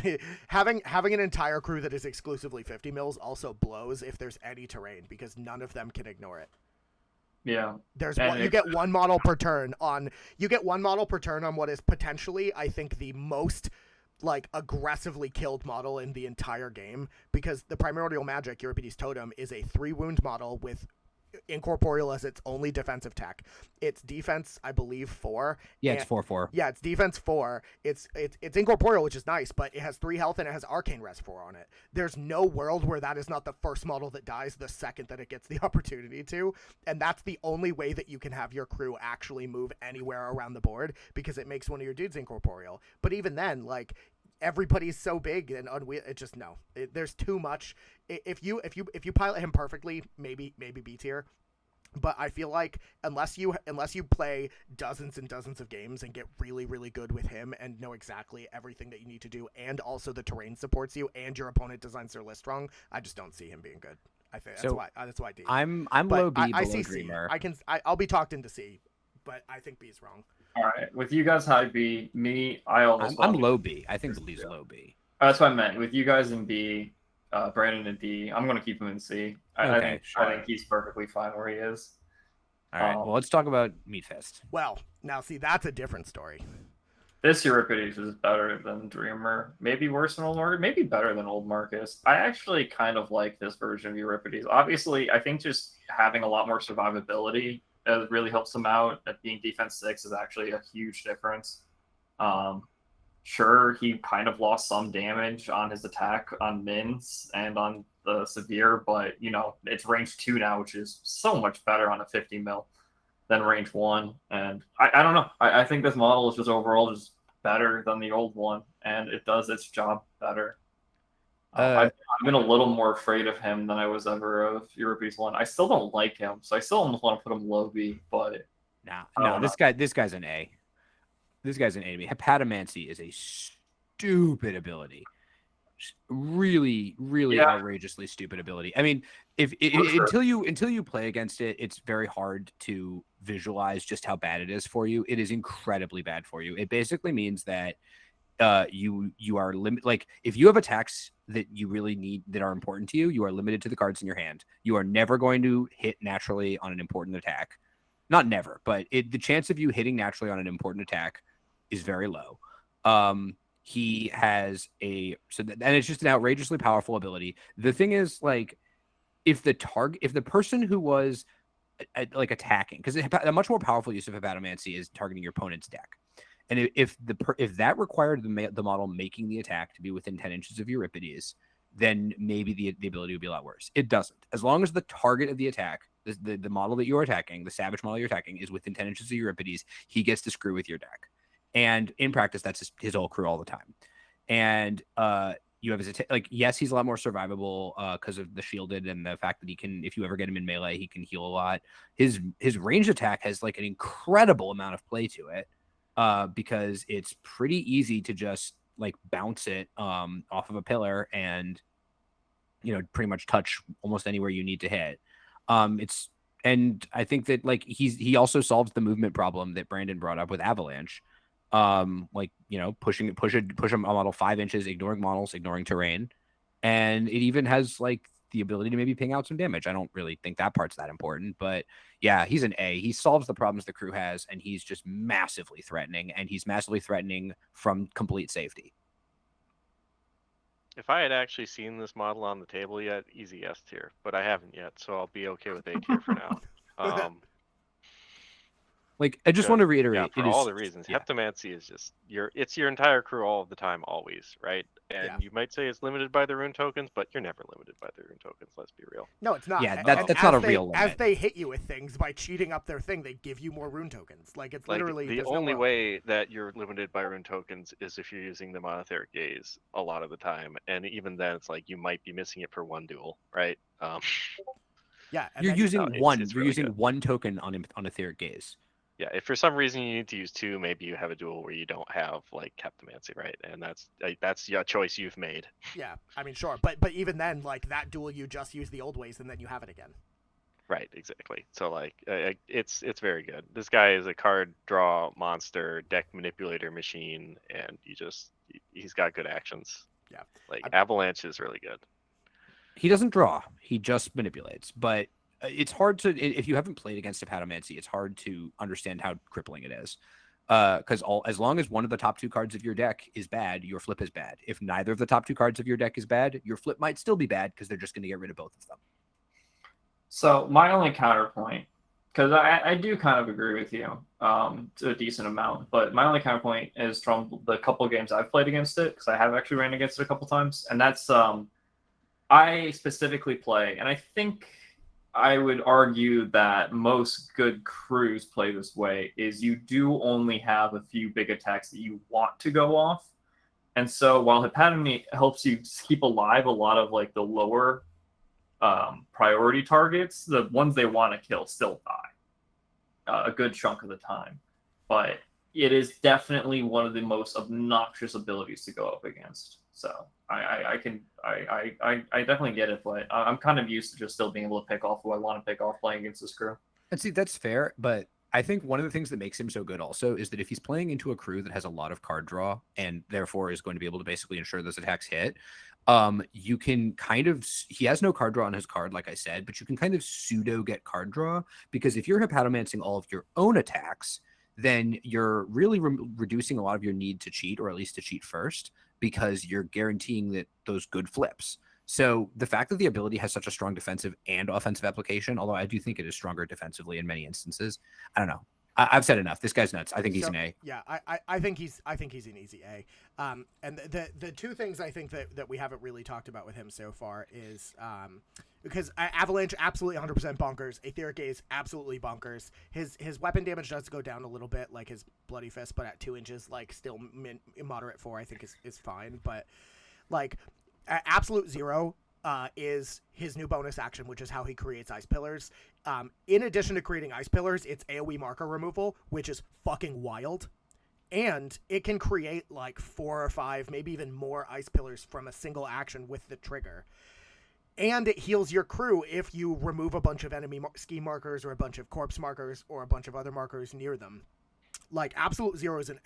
having an entire crew that is exclusively 50 mils also blows if there's any terrain, because none of them can ignore it. Yeah. You get one model per turn on what is potentially, I think, the most aggressively killed model in the entire game, because the Primordial Magic Euripides Totem is a 3-wound model with incorporeal as its only defensive tech. It's defense, I believe, 4. Yeah, it's 4/4. Yeah, it's defense 4. It's incorporeal, which is nice, but it has 3 health and it has arcane res 4 on it. There's no world where that is not the first model that dies the second that it gets the opportunity to, and that's the only way that you can have your crew actually move anywhere around the board, because it makes one of your dudes incorporeal. But even then, everybody's so big and it just there's too much. If you pilot him perfectly, maybe B tier, but I feel unless you play dozens and dozens of games and get really, really good with him and know exactly everything that you need to do, and also the terrain supports you and your opponent designs their list wrong, I just don't see him being good. I think that's why D. I'm but low B. I below see Dreamer. C. I'll be talked into C, but I think B is wrong. All right, with you guys high B, me I almost. I'm low B. I think Lee's low B. That's what I meant. With you guys in B, Brandon in D, I'm gonna keep him in C. I think he's perfectly fine where he is. All right. Well, let's talk about Meatfest. Well, now see, that's a different story. This Euripides is better than Dreamer. Maybe worse than Old Marcus. Maybe better than Old Marcus. I actually kind of like this version of Euripides. Obviously, I think just having a lot more survivability really helps him out. That being defense 6 is actually a huge difference. Sure, he kind of lost some damage on his attack on Mins and on the Severe, but it's range 2 now, which is so much better on a 50 mil than range 1. And I don't know. I think this model is just overall just better than the old one, and it does its job better. I've been a little more afraid of him than I was ever of Euripides 1. I still don't like him, so I still almost want to put him low B, but No, this guy's an A. This guy's an A to me. Hepatomancy is a stupid ability. Really, really outrageously stupid ability. I mean, until you play against it, it's very hard to visualize just how bad it is for you. It is incredibly bad for you. It basically means that you are limited. Like if you have attacks that you really need that are important to you, you are limited to the cards in your hand. You are never going to hit naturally on an important attack. Not never, but the chance of you hitting naturally on an important attack is very low. He has and it's just an outrageously powerful ability. The thing is, like, if the person who was like attacking, because a much more powerful use of hepatomancy is targeting your opponent's deck, and if that required the model making the attack to be within 10 inches of Euripides, then maybe the ability would be a lot worse. It doesn't. As long as the target of the attack, the model that you're attacking, the savage model you're attacking, is within 10 inches of Euripides, he gets to screw with your deck. And in practice, that's his whole crew all the time. And you have his yes, he's a lot more survivable because of the shielded and the fact that he can, if you ever get him in melee, he can heal a lot. His ranged attack has like an incredible amount of play to it because it's pretty easy to just like bounce it off of a pillar and pretty much touch almost anywhere you need to hit. And I think that like he also solves the movement problem that Brandon brought up with Avalanche. Push a model 5 inches, ignoring models, ignoring terrain, and it even has like the ability to maybe ping out some damage. I don't really think that part's that important, but yeah, he's an A. He solves the problems the crew has, and he's just massively threatening, and he's massively threatening from complete safety. If I had actually seen this model on the table yet, easy S tier, but I haven't yet, so I'll be okay with A tier for now. Like, I just want to reiterate, for all the reasons. Yeah. Hepatomancy is just it's your entire crew all of the time, always, right? And you might say it's limited by the rune tokens, but you're never limited by the rune tokens. Let's be real. No, it's not. Yeah, that's not a real limit. As they hit you with things by cheating up their thing, they give you more rune tokens. Like it's literally the only way that you're limited by rune tokens is if you're using the monetheric gaze a lot of the time, and even then, it's like you might be missing it for one duel, right? Yeah, you're using one. You're using one token on etheric gaze. Yeah, if for some reason you need to use 2, maybe you have a duel where you don't have like Hepatomancy, right? And that's a choice you've made. Yeah, I mean, sure, but even then, like that duel, you just use the old ways and then you have it again. Right, exactly. So like, it's very good. This guy is a card draw monster, deck manipulator machine, and he's got good actions. Yeah, like Avalanche is really good. He doesn't draw; he just manipulates, but. It's hard to, if you haven't played against Hepatomancy, it's hard to understand how crippling it is. Because as long as one of the top 2 cards of your deck is bad, your flip is bad. If neither of the top 2 cards of your deck is bad, your flip might still be bad because they're just going to get rid of both of them. So my only counterpoint, because I do kind of agree with you to a decent amount, but my only counterpoint is from the couple of games I've played against it, because I have actually ran against it a couple times, and that's I specifically play, and I think I would argue that most good crews play this way, is you do only have a few big attacks that you want to go off. And so while Hepatomy helps you keep alive a lot of like the lower priority targets, the ones they want to kill still die a good chunk of the time. But it is definitely one of the most obnoxious abilities to go up against. So I definitely get it, but I'm kind of used to just still being able to pick off who I want to pick off playing against this crew. And see, that's fair, but I think one of the things that makes him so good also is that if he's playing into a crew that has a lot of card draw and therefore is going to be able to basically ensure those attacks hit, you can kind of, he has no card draw on his card, like I said, but you can kind of pseudo get card draw, because if you're hepatomancing all of your own attacks, then you're really reducing a lot of your need to cheat, or at least to cheat first, because you're guaranteeing that those good flips. So the fact that the ability has such a strong defensive and offensive application, although I do think it is stronger defensively in many instances, I don't know. I've said enough. This guy's nuts. I think he's an A. Yeah, I think he's an easy A. And the two things I think that we haven't really talked about with him so far is because Avalanche absolutely 100% bonkers. Etheric Gaze absolutely bonkers. His weapon damage does go down a little bit, like his Bloody Fist, but at 2 inches, like still moderate 4, I think is fine. But like Absolute Zero is his new bonus action, which is how he creates ice pillars. In addition to creating ice pillars, it's AoE marker removal, which is fucking wild. And it can create like 4 or 5, maybe even more ice pillars from a single action with the trigger. And it heals your crew if you remove a bunch of enemy ski markers or a bunch of corpse markers or a bunch of other markers near them. Like Absolute Zero is an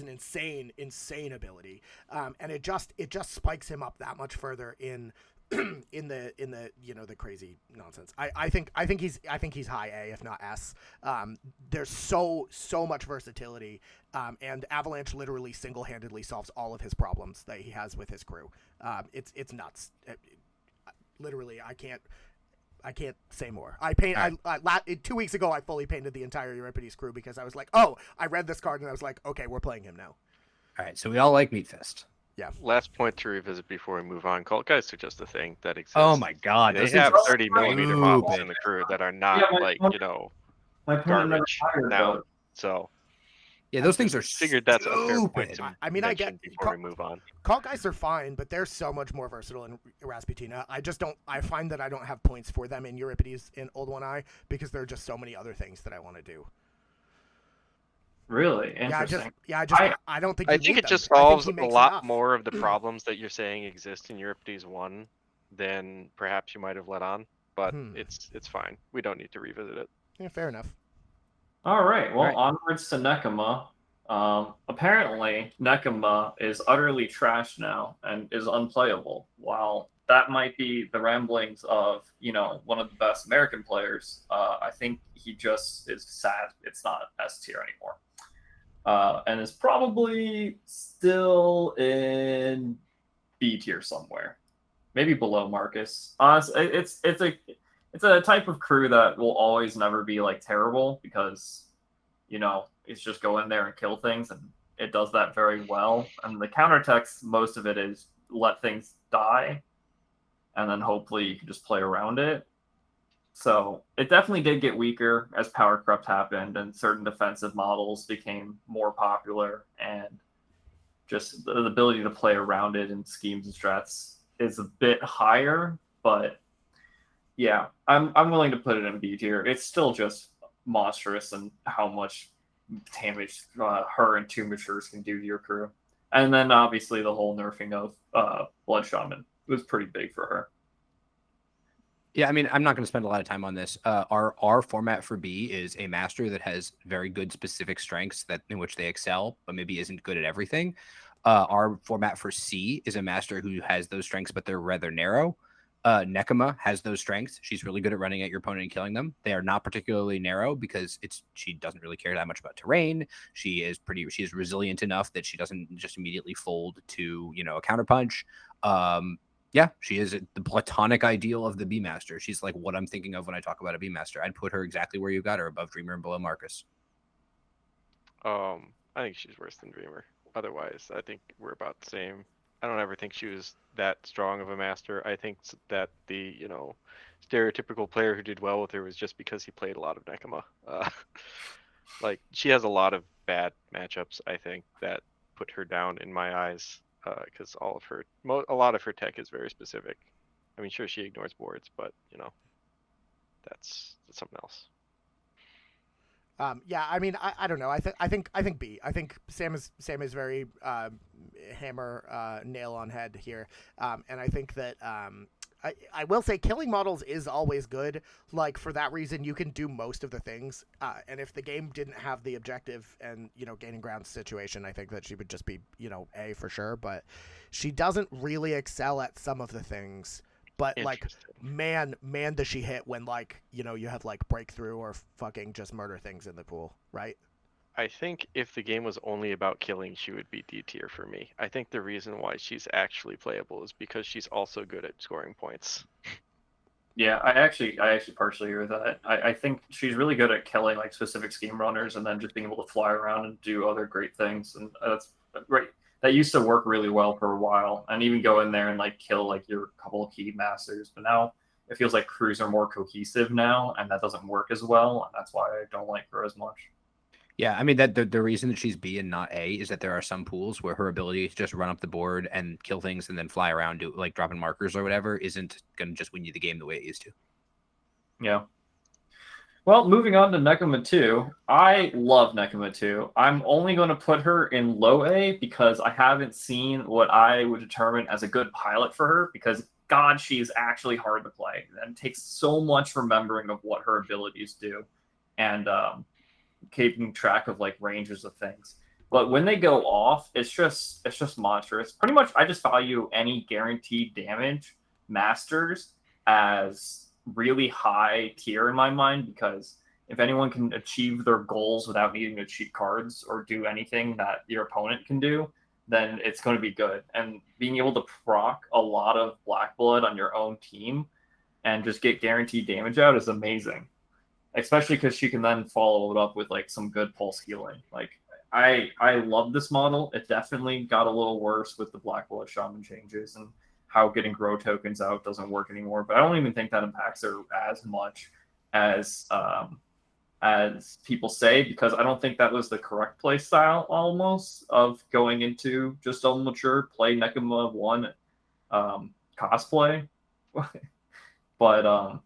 insane ability, and it just spikes him up that much further in the the crazy nonsense. I think he's high A if not S. There's so much versatility, and Avalanche literally single-handedly solves all of his problems that he has with his crew. It's nuts. Literally, I can't say more. 2 weeks ago, I fully painted the entire Euripides crew because I was like, oh, I read this card and I was like, okay, we're playing him now. All right, so we all like Meatfest. Yeah. Last point to revisit before we move on. Cult Guys are just a thing that exists. Oh my god, They those have things are 30 millimeter models in the crew that are not my opponent never garbage fired, now. though. So Yeah, those things are figured that's a fair point stupid. to I mean, I mention get before we move on. Cult Guys are fine, but they're so much more versatile in Rasputina. I find that I don't have points for them in Euripides in Old One Eye because there are just so many other things that I want to do. Really interesting. I don't think. I you think need it them. just I think solves he a makes lot enough. more of the problems that you're saying exist in Euripides 1 than perhaps you might have let on. But it's fine. We don't need to revisit it. Yeah, fair enough. All right. Well, All right. onwards to Nekima. Apparently, Nekima is utterly trashed now and is unplayable. While that might be the ramblings of, one of the best American players, I think he just is sad it's not S tier anymore. And is probably still in B tier somewhere, maybe below Marcus. It's a type of crew that will always never be like terrible because it's just go in there and kill things, and it does that very well. And the counter text, most of it is let things die, and then hopefully you can just play around it. So it definitely did get weaker as power corrupt happened and certain defensive models became more popular, and just the ability to play around it in schemes and strats is a bit higher. But yeah, I'm willing to put it in B tier. It's still just monstrous and how much damage her and 2 matures can do to your crew. And then obviously the whole nerfing of Blood Shaman was pretty big for her. Yeah, I mean, I'm not going to spend a lot of time on this. Our format for B is a master that has very good specific strengths in which they excel, but maybe isn't good at everything. Our format for C is a master who has those strengths, but they're rather narrow. Nekima has those strengths. She's really good at running at your opponent and killing them. They are not particularly narrow because she doesn't really care that much about terrain. She is resilient enough that she doesn't just immediately fold to, a counterpunch. Yeah, she is the platonic ideal of the B master. She's like what I'm thinking of when I talk about a B master. I'd put her exactly where you got her, above Dreamer and below Marcus. I think she's worse than Dreamer. Otherwise, I think we're about the same. I don't ever think she was that strong of a master. I think that the, stereotypical player who did well with her was just because he played a lot of Nekima. Like, she has a lot of bad matchups, I think, that put her down in my eyes, because a lot of her tech is very specific. I mean, sure, she ignores boards, but, that's something else. Yeah, I mean, I don't know. I think B. I think Sam is very hammer nail on head here, and I think that I will say killing models is always good. Like, for that reason, you can do most of the things, and if the game didn't have the objective and gaining ground situation, I think that she would just be A for sure. But she doesn't really excel at some of the things. But like, man, does she hit when you have breakthrough or fucking just murder things in the pool, right? I think if the game was only about killing, she would be D tier for me. I think the reason why she's actually playable is because she's also good at scoring points. Yeah, I actually partially agree with that. I think she's really good at killing specific scheme runners and then just being able to fly around and do other great things, and that's great. That used to work really well for a while, and even go in there and kill your couple of key masters. But now it feels like crews are more cohesive now, and that doesn't work as well, and that's why I don't like her as much. Yeah, I mean that the reason that she's B and not A is that there are some pools where her ability to just run up the board and kill things and then fly around, do like dropping markers or whatever, isn't gonna just win you the game the way it used to. Yeah. Well, moving on to Nekima 2. I love Nekima 2. I'm only going to put her in low A because I haven't seen what I would determine as a good pilot for her, because God, she is actually hard to play. And it takes so much remembering of what her abilities do and keeping track of like ranges of things. But when they go off, it's just monstrous. Pretty much I just value any guaranteed damage masters as really high tier in my mind, because if anyone can achieve their goals without needing to cheat cards or do anything that your opponent can do, then it's going to be good. And being able to proc a lot of Black Blood on your own team and just get guaranteed damage out is amazing. Especially because she can then follow it up with like some good pulse healing. Like I love this model. It definitely got a little worse with the Black Blood Shaman changes and how getting grow tokens out doesn't work anymore. But I don't even think that impacts her as much as people say, because I don't think that was the correct play style almost of going into just a mature play Nekima 1 cosplay. But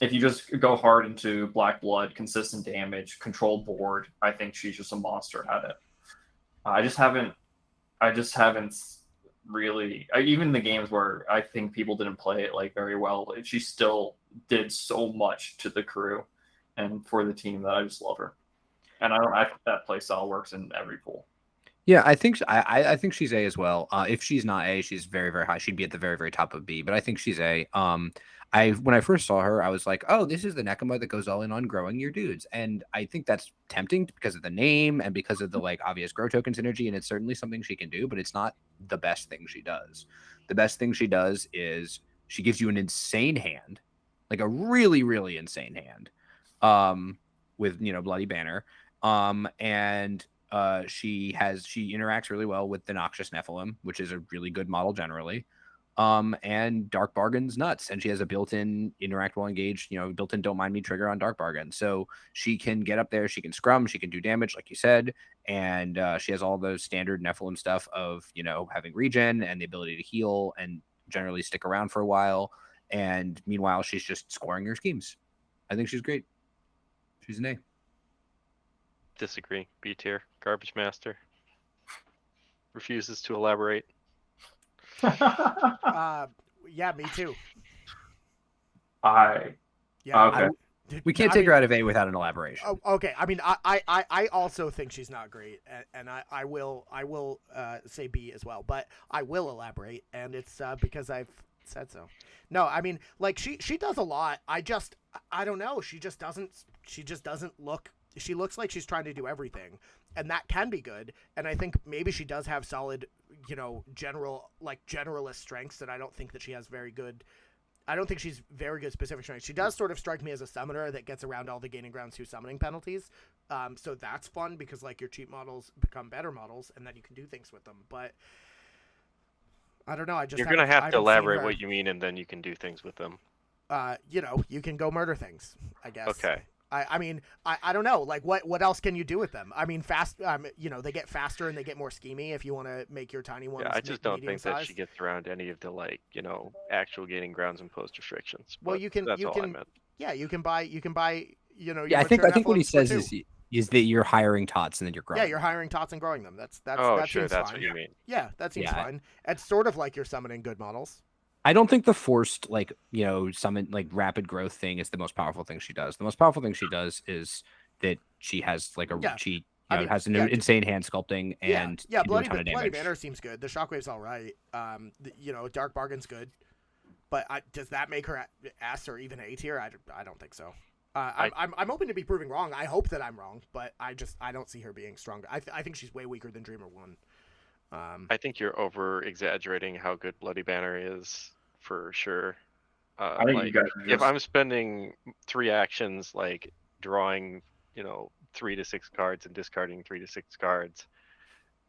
if you just go hard into Black Blood, consistent damage, controlled board, I think she's just a monster at it. I just haven't really, even the games where I think people didn't play it like very well, she still did so much to the crew and for the team that I just love her. And I think that play style works in every pool. Yeah, I think I think she's A as well. If she's not A, she's very, very high. She'd be at the very, very top of B, but I think she's A. When I first saw her, I was like, oh, this is the Nekima that goes all in on growing your dudes. And I think that's tempting because of the name and because of the like obvious grow token synergy. And it's certainly something she can do, but it's not the best thing she does. The best thing she does is she gives you an insane hand, like a really, really insane hand, with, you know, Bloody Banner. And she interacts really well with the Noxious Nephilim, which is a really good model generally. And Dark Bargain's nuts, and she has a built-in interact while engaged, you know, built-in don't mind me trigger on Dark Bargain. So she can get up there, she can scrum, she can do damage, like you said, and she has all those standard Nephilim stuff of, you know, having regen and the ability to heal and generally stick around for a while. And meanwhile, she's just scoring your schemes. I think she's great. She's an A. Disagree. B tier. Garbage master. Refuses to elaborate. Yeah, me too. Okay. We can't take her out of A without an elaboration. Oh, okay. I mean, I also think she's not great, and I will say B as well, but I will elaborate, and it's because I've said so. No, I mean, like she does a lot. I don't know. She just doesn't look. She looks like she's trying to do everything, and that can be good. And I think maybe she does have solid, you know, generalist strengths, and I don't think that she has very good. I don't think she's very good specific strengths. She does sort of strike me as a summoner that gets around all the gaining grounds 2 summoning penalties. So that's fun because like your cheap models become better models, and then you can do things with them. But I don't know. You're gonna have to elaborate what you mean, and then you can do things with them. You know, you can go murder things, I guess. Okay. I mean, I don't know. Like, what else can you do with them? I mean, you know, they get faster and they get more schemy if you want to make your tiny ones. Yeah, I just don't think that size. she gets around any of the, like, you know, actual gaining grounds and post restrictions. Well, you can. That's all I meant. Yeah, you can buy. You know. Yeah, I think what he says is that you're hiring tots and then you're growing. Yeah, you're hiring tots and growing them. That's oh, that sure, seems that's fine. what you mean. Yeah, that seems fine. It's sort of like you're summoning good models. I don't think the forced, like, you know, summon, like, rapid growth thing is the most powerful thing she does. The most powerful thing she does is that she has, like, she has an insane hand sculpting and can do a ton of damage. Bloody Banner seems good. The Shockwave's all right. You know, Dark Bargain's good. But does that make her S or even A tier? I don't think so. I'm open to be proving wrong. I hope that I'm wrong, but I don't see her being strong. I think she's way weaker than Dreamer 1. I think you're over exaggerating how good Bloody Banner is for sure. I think you guys if I'm spending 3 actions like drawing, you know, 3 to 6 cards and discarding 3 to 6 cards,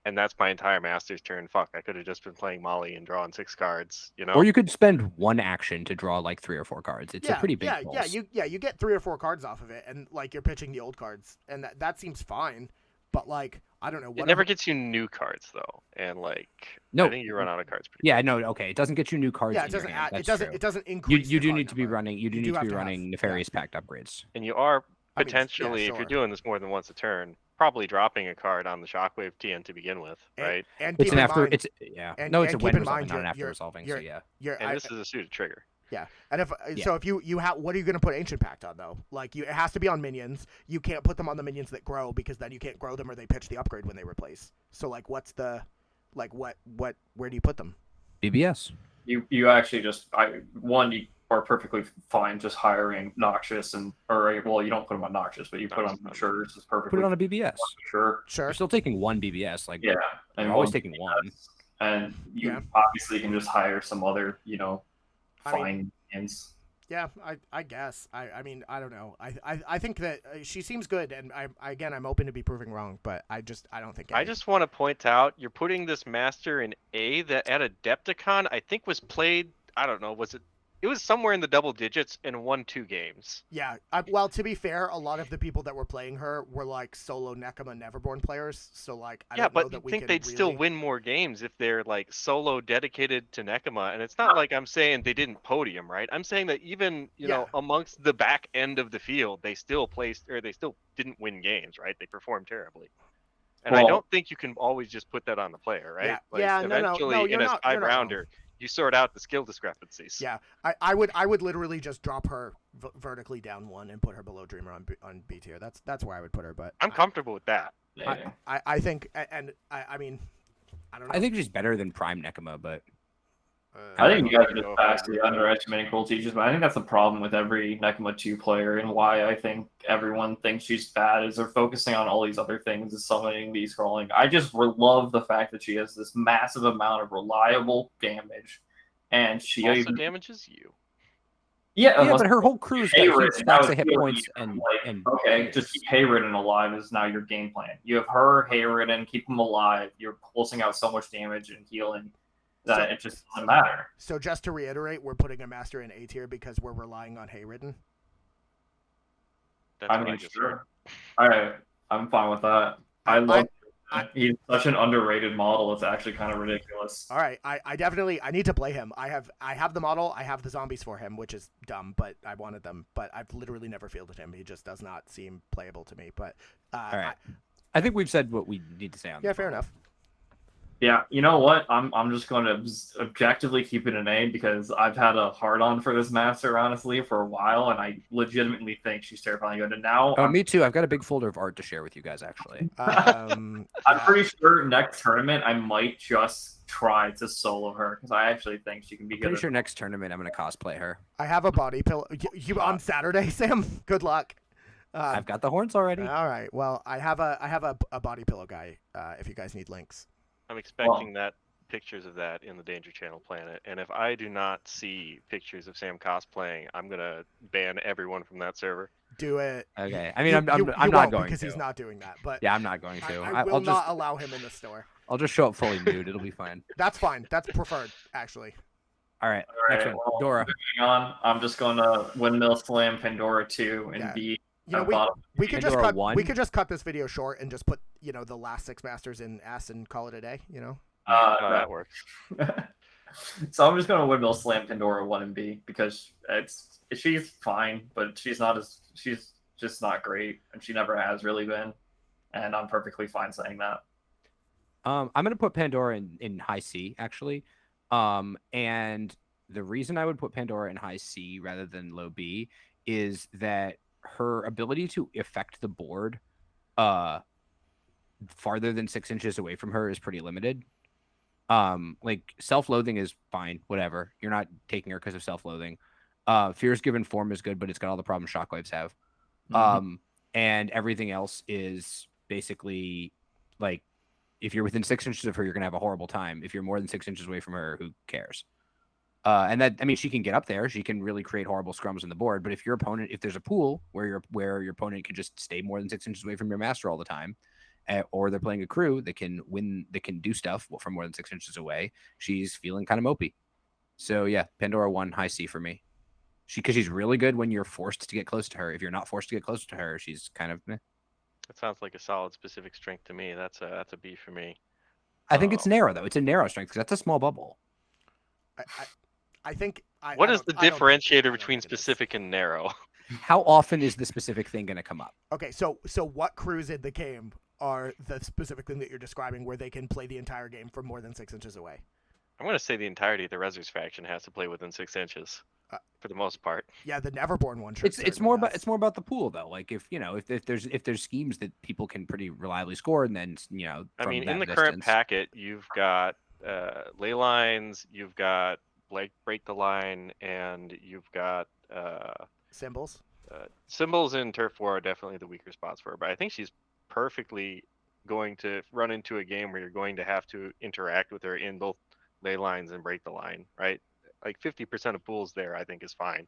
and that's my entire master's turn. Fuck, I could have just been playing Molly and drawing 6 cards, you know? Or you could spend 1 action to draw like 3 or 4 cards. It's a pretty big pulse. You get 3 or 4 cards off of it, and like you're pitching the old cards, and that seems fine. But like, I don't know. It never gets you new cards though, and like, No. I think you run out of cards. Yeah, no, okay. It doesn't get you new cards. Yeah, it in your doesn't hand. add. That's It doesn't true. increase. You do the need to be card running. You do need to be running Nefarious Pact upgrades. And you are I mean, yeah, potentially, if sure. you're doing this more than once a turn, probably dropping a card on the Shockwave TN to begin with, right? And It's keep an in after. mind, It's yeah. and- No, it's a and when keep in resolving, mind not an you're- after resolving. So yeah. and This is a suited trigger. Yeah, and if Yeah. so, if you have, what are you going to put Ancient Pact on though? Like, it has to be on minions. You can't put them on the minions that grow, because then you can't grow them, or they pitch the upgrade when they replace. So like, what's the, like, what where do you put them? BBS. You actually just you are perfectly fine just hiring Noxious well, you don't put them on Noxious, but you put Noxious, on Matures is perfectly Put it on a BBS. sure. Sure. You're still taking 1 BBS. Like Yeah, you're and always one taking 1. and you Yeah. obviously can just hire some other, I mean- fine minions. Yeah, I guess. I mean, I don't know. I think that she seems good, and I'm open to be proven wrong, but I don't think. I just want to point out, you're putting this master in A that at Adepticon, I think was played, I don't know, it was somewhere in the double digits and won 2 games. Yeah. Well, to be fair, a lot of the people that were playing her were like solo Nekima Neverborn players, so like I don't know but that you we think can they'd still really- win more games if they're like solo dedicated to Nekima, and it's not like I'm saying they didn't podium, right? I'm saying that even you know amongst the back end of the field, they still didn't win games, right? They performed terribly. And I Well- don't think you can always just vertically down the player, right? Yeah, no, eventually you're in a not- you're not 5-rounder, you sort out the skill discrepancies. Yeah, I would literally just drop her vertically down 1 and put her below Dreamer on B tier. That's where I would put her. But I'm comfortable with that. Yeah. I think, and I mean, I don't know. I think she's better than Prime Nekima, but I think you guys are know just if I vastly agree with that. underestimating Cruel Teachers, but I think that's the problem with every Nekima 2 player, and why I think everyone thinks she's bad is they're focusing on all these other things, is summoning, descrolling. I just love the fact that she has this massive amount of reliable damage, and she Also even damages you. yeah, unless but her whole crew's got Hayward, huge that stacks was of hit really points and okay, just keep Hayridden alive is now your game plan. You have her, Hayridden, keep them alive. You're pulsing out so much damage and healing that it just doesn't matter. So just to reiterate, we're putting a master in A tier because we're relying on Hayridden. That's I what mean, just sure. All right, I'm fine with that. I love. He's such an underrated model. It's actually kind of ridiculous. All right, I definitely need to play him. I have the model, I have the zombies for him, which is dumb, but I wanted them. But I've literally never fielded him. He just does not seem playable to me. But all right. I think we've said what we need to say on yeah, this. fair enough. Yeah, you know what? I'm just going to objectively keep it an A because I've had a hard on for this master honestly for a while, and I legitimately think she's terrifying good. And now Me too. I've got a big folder of art to share with you guys. Actually, I'm pretty sure next tournament I might just try to solo her because I actually think she can be good. pretty sure next tournament I'm gonna cosplay her. I have a body pillow. You on Saturday, Sam? Good luck. I've got the horns already. All right. Well, I have a body pillow guy. If you guys need links. I'm expecting that pictures of that in the Danger Channel planet, and if I do not see pictures of Sam cosplaying, I'm gonna ban everyone from that server. Do it. Okay. I mean, I'm You not won't going because to. he's not doing that. But Yeah, I'm not going to. I will I'll not just allow him in the store. I'll just show up fully nude. It'll be fine. That's fine. That's preferred, actually. All right. All Next right, one, well, Dora. moving on. I'm just going to windmill slam Pandora 2 and Yeah. be. You know, at bottom. we could just Pandora cut 1? we could just cut this video short and just put the last 6 masters in S and call it a day. That works. So I'm just going to windmill slam Pandora 1 and B because she's fine, but she's just not great, and she never has really been, and I'm perfectly fine saying that. I'm gonna put Pandora in high C actually, and the reason I would put Pandora in high C rather than low B is that her ability to affect the board, farther than 6 inches away from her is pretty limited. Like self-loathing is fine, whatever. You're not taking her because of self-loathing. Fear's Given Form is good, but it's got all the problems shockwaves have. And everything else is basically like, if you're within 6 inches of her, you're gonna have a horrible time. If you're more than 6 inches away from her, who cares? And that, I mean, she can get up there. She can really create horrible scrums on the board. But if your opponent, if there's a pool where your opponent can just stay more than 6 inches away from your master all the time, or they're playing a crew that can win, that can do stuff from more than 6 inches away, she's feeling kind of mopey. So yeah, Pandora 1, high C for me. Because she's really good when you're forced to get close to her. If you're not forced to get close to her, she's kind of meh. That sounds like a solid specific strength to me. That's a B for me. I think it's narrow though. It's a narrow strength because that's a small bubble. I think. What is the I don't think- differentiator I between don't think it is. specific and narrow? How often is the specific thing going to come up? Okay, so what crews in the game are the specific thing that you're describing where they can play the entire game from more than 6 inches away? I'm going to say the entirety of the Rezzers faction has to play within 6 inches for the most part. Yeah, the Neverborn one. Sure, It's more about the pool though. Like if there's schemes that people can pretty reliably score, and then I mean, in the distance, current packet, you've got ley lines, you've got break the line, and you've got symbols. Symbols in Turf War are definitely the weaker spots for her, but I think she's perfectly going to run into a game where you're going to have to interact with her in both ley lines and break the line, right? Like 50% of pools there, I think is fine.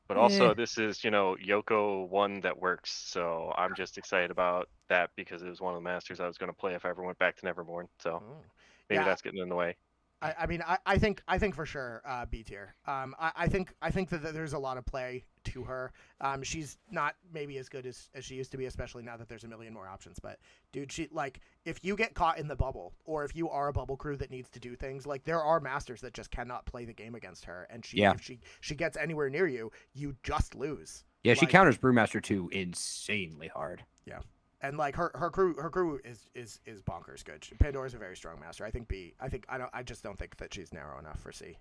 But also, this is, Yoko 1 that works, so I'm just excited about that because it was one of the masters I was going to play if I ever went back to Neverborn, so maybe that's getting in the way. I mean, I think for sure B tier. I think that there's a lot of play to her. She's not maybe as good as she used to be, especially now that there's a million more options. But dude, if you get caught in the bubble, or if you are a bubble crew that needs to do things, like there are masters that just cannot play the game against her, and if she gets anywhere near you, you just lose. Yeah, she counters Brewmaster 2 insanely hard. Yeah. And like her crew is bonkers good. Pandora's a very strong master. I think B. I just don't think that she's narrow enough for C.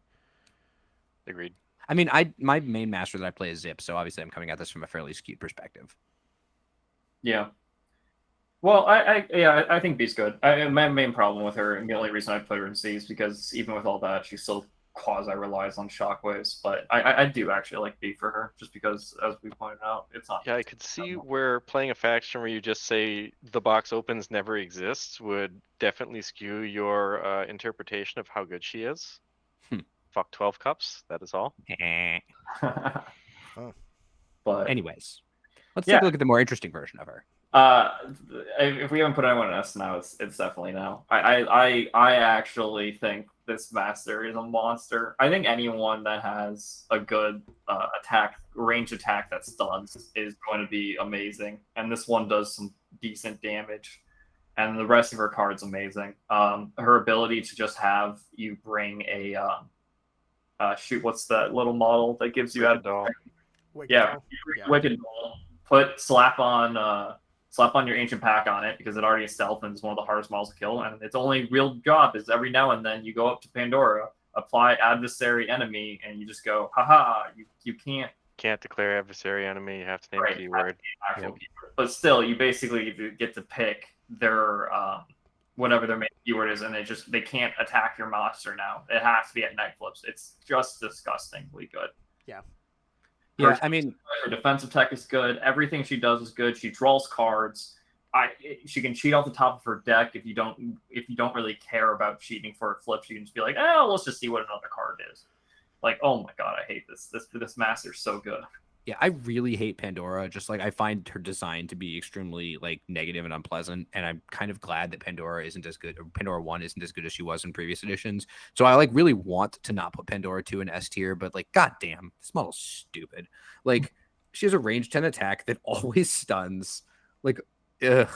Agreed. I mean, my main master that I play is Zip, so obviously I'm coming at this from a fairly skewed perspective. Yeah. Well, I think B's good. My main problem with her, and the only reason I put her in C, is because even with all that, she still quasi relies on shockwaves. But I do actually like B for her, just because, as we pointed out, it's not. Yeah, I could see where playing a faction where you just say the box opens never exists would definitely skew your interpretation of how good she is. Fuck 12 cups, that is all. But anyways, let's take a look at the more interesting version of her. If we haven't put anyone in S now, it's definitely now. I actually think this master is a monster. I think anyone that has a good range attack that stuns is going to be amazing. And this one does some decent damage. And the rest of her card's amazing. Her ability to just have you bring a shoot, what's that little model that gives you Wicked Doll. Wicked Doll. Slap on your ancient pack on it because it already is stealth and it's one of the hardest models to kill. And its only real job is every now and then you go up to Pandora, apply adversary enemy, and you just go, haha, you can't declare adversary enemy. You have to name a keyword. But still, you basically get to pick their whatever their main keyword is, and they can't attack your monster now. It has to be at night flips. It's just disgustingly good. Yeah. Yeah, I mean, her defensive tech is good. Everything she does is good. She draws cards. She can cheat off the top of her deck if you don't really care about cheating for a flip. She can just be like, let's just see what another card is. Like, oh my god, I hate this. This master's so good. Yeah, I really hate Pandora. Just like I find her design to be extremely like negative and unpleasant, and I'm kind of glad that Pandora isn't as good, or Pandora 1 isn't as good as she was in previous editions. So I like really want to not put Pandora 2 in S tier, but like, goddamn, this model's stupid. Like, she has a range 10 attack that always stuns. Like, ugh.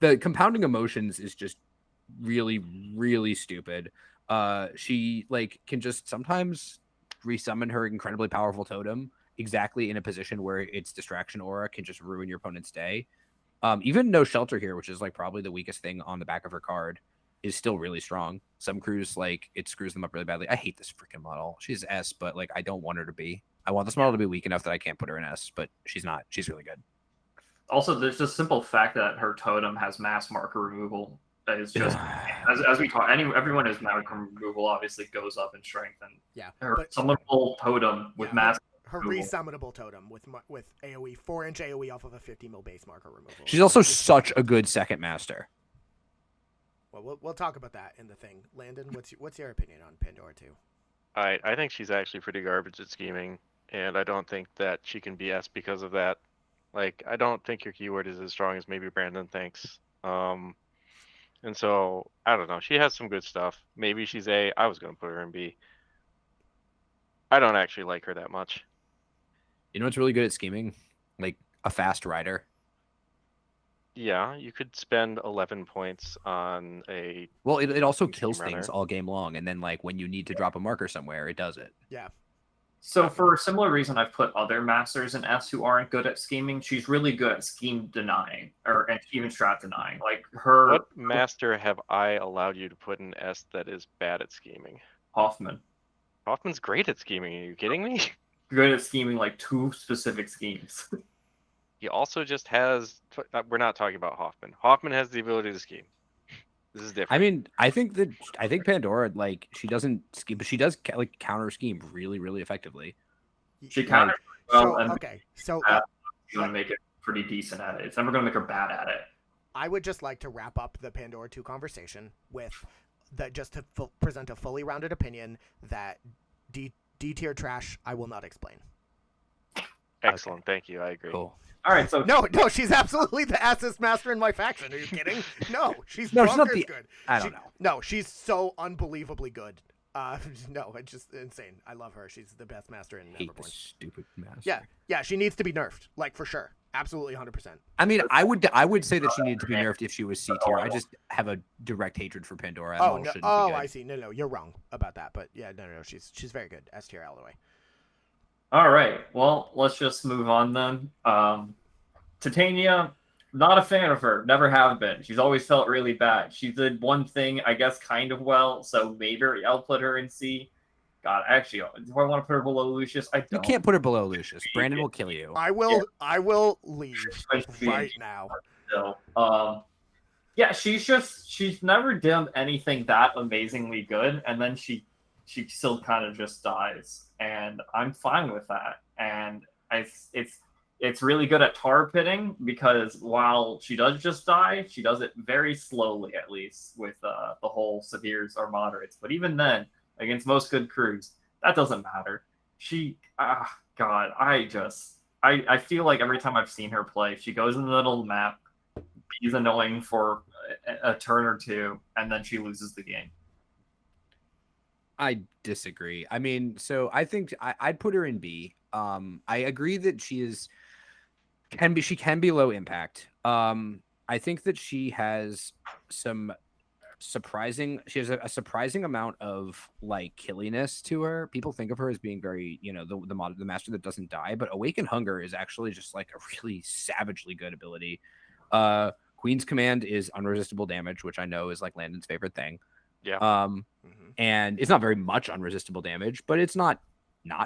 The compounding emotions is just really, really stupid. She like can just sometimes resummon her incredibly powerful totem exactly in a position where its distraction aura can just ruin your opponent's day. Even no shelter here, which is like probably the weakest thing on the back of her card, is still really strong. Some crews, like, it screws them up really badly. I hate this freaking model. She's S, but like I don't want her to be. I want this model to be weak enough that I can't put her in S, but she's not. She's really good. Also, there's the simple fact that her totem has mass marker removal. That is just as we talk. Everyone who's marker removal obviously goes up in strength, and her summonable totem with mass. Her resummonable totem with AoE 4-inch AoE off of a 50 mil base marker removal. She's also such a good second master. Well, we'll talk about that in the thing. Landon, what's your opinion on Pandora 2? I think she's actually pretty garbage at scheming, and I don't think that she can be S because of that. Like, I don't think your keyword is as strong as maybe Brandon thinks. And so I don't know. She has some good stuff. Maybe she's A. I was gonna put her in B. I don't actually like her that much. You know what's really good at scheming? Like a fast rider. Yeah, you could spend 11 points on a. Well, it also Scheme kills runner. things all game long, and then like when you need to drop a marker somewhere, it does it. Yeah. So for a similar reason, I've put other masters in S who aren't good at scheming. She's really good at scheme denying and even strat denying. Like her What master have I allowed you to put in S that is bad at scheming? Hoffman, Hoffman's great at scheming. Are you kidding me? good at scheming like 2 specific schemes. He also just has. We're not talking about Hoffman. Hoffman has the ability to scheme. This is different. I mean, I think Pandora, like, she doesn't scheme, but she does like counter scheme really, really effectively. She Like, countered well, and so she's going to make it pretty decent at it. It's never going to make her bad at it. I would just like to wrap up the Pandora 2 conversation with just to present a fully rounded opinion that D tier trash I will not explain. Excellent. Thank you. I agree. Cool. All right, so No, she's absolutely the assist master in my faction. Are you kidding? No, she's No, she's not bonkers the- good. I don't know. No, she's so unbelievably good. No, it's just insane. I love her. She's the best master in Hate Neverborn. this stupid master. Yeah, she needs to be nerfed, like for sure, absolutely, 100%. I mean, I would say that she needed to be nerfed if she was C tier. I just have a direct hatred for Pandora. And Oh Maul no, shouldn't be oh good. I see. No, you're wrong about that. But yeah, no, she's very good. S tier all the way. all right, well, let's just move on then. Titania, not a fan of her. Never have been. She's always felt really bad. She did one thing, I guess, kind of well, so maybe I'll put her in C. God, actually, do I want to put her below Lucius? I You don't. can't put her below Lucius. Brandon will kill you. I will leave She's right now. So, yeah, she's never done anything that amazingly good, and then she still kind of just dies, and I'm fine with that. And it's really good at tar pitting because while she does just die, she does it very slowly, at least with the whole severes or moderates. But even then, against most good crews, that doesn't matter. God, I feel like every time I've seen her play, she goes in the middle of the map, she's annoying for a turn or two, and then she loses the game. I disagree. I mean, so I think I'd put her in B. I agree that she can be low impact. I think that she has a surprising amount of like killiness to her. People think of her as being very, the master that doesn't die, but Awaken Hunger is actually just like a really savagely good ability. Queen's Command is unresistible damage, which I know is like Landon's favorite thing. Yeah. And it's not very much unresistible damage, but it's not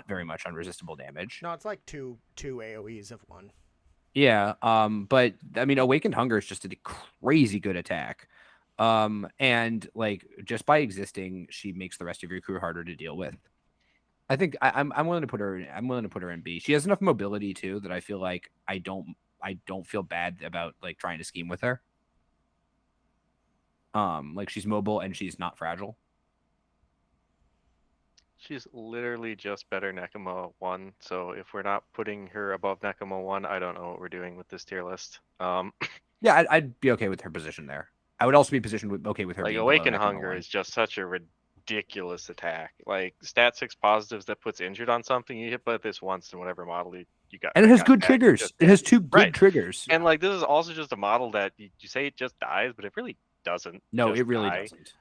very much unresistible damage. No, it's like two AoEs of one. Yeah. But I mean, Awakened Hunger is just a crazy good attack. And like just by existing, she makes the rest of your crew harder to deal with. I think I'm willing to put her. I'm willing to put her in B. She has enough mobility too that I feel like I don't feel bad about like trying to scheme with her. Like she's mobile and she's not fragile. She's literally just better Nekima 1, so if we're not putting her above Nekima 1, I don't know what we're doing with this tier list. Yeah, I'd be okay with her position there. I would also be okay with her. Like being Awaken below Nekima Hunger 1. is just such a ridiculous attack. Like stat 6 positives that puts injured on something, you hit by this once in whatever model you got. And it has good attack, triggers. just It has 2 good Right. triggers. And like this is also just a model that you say it just dies, but it really doesn't. No, just it really die. doesn't.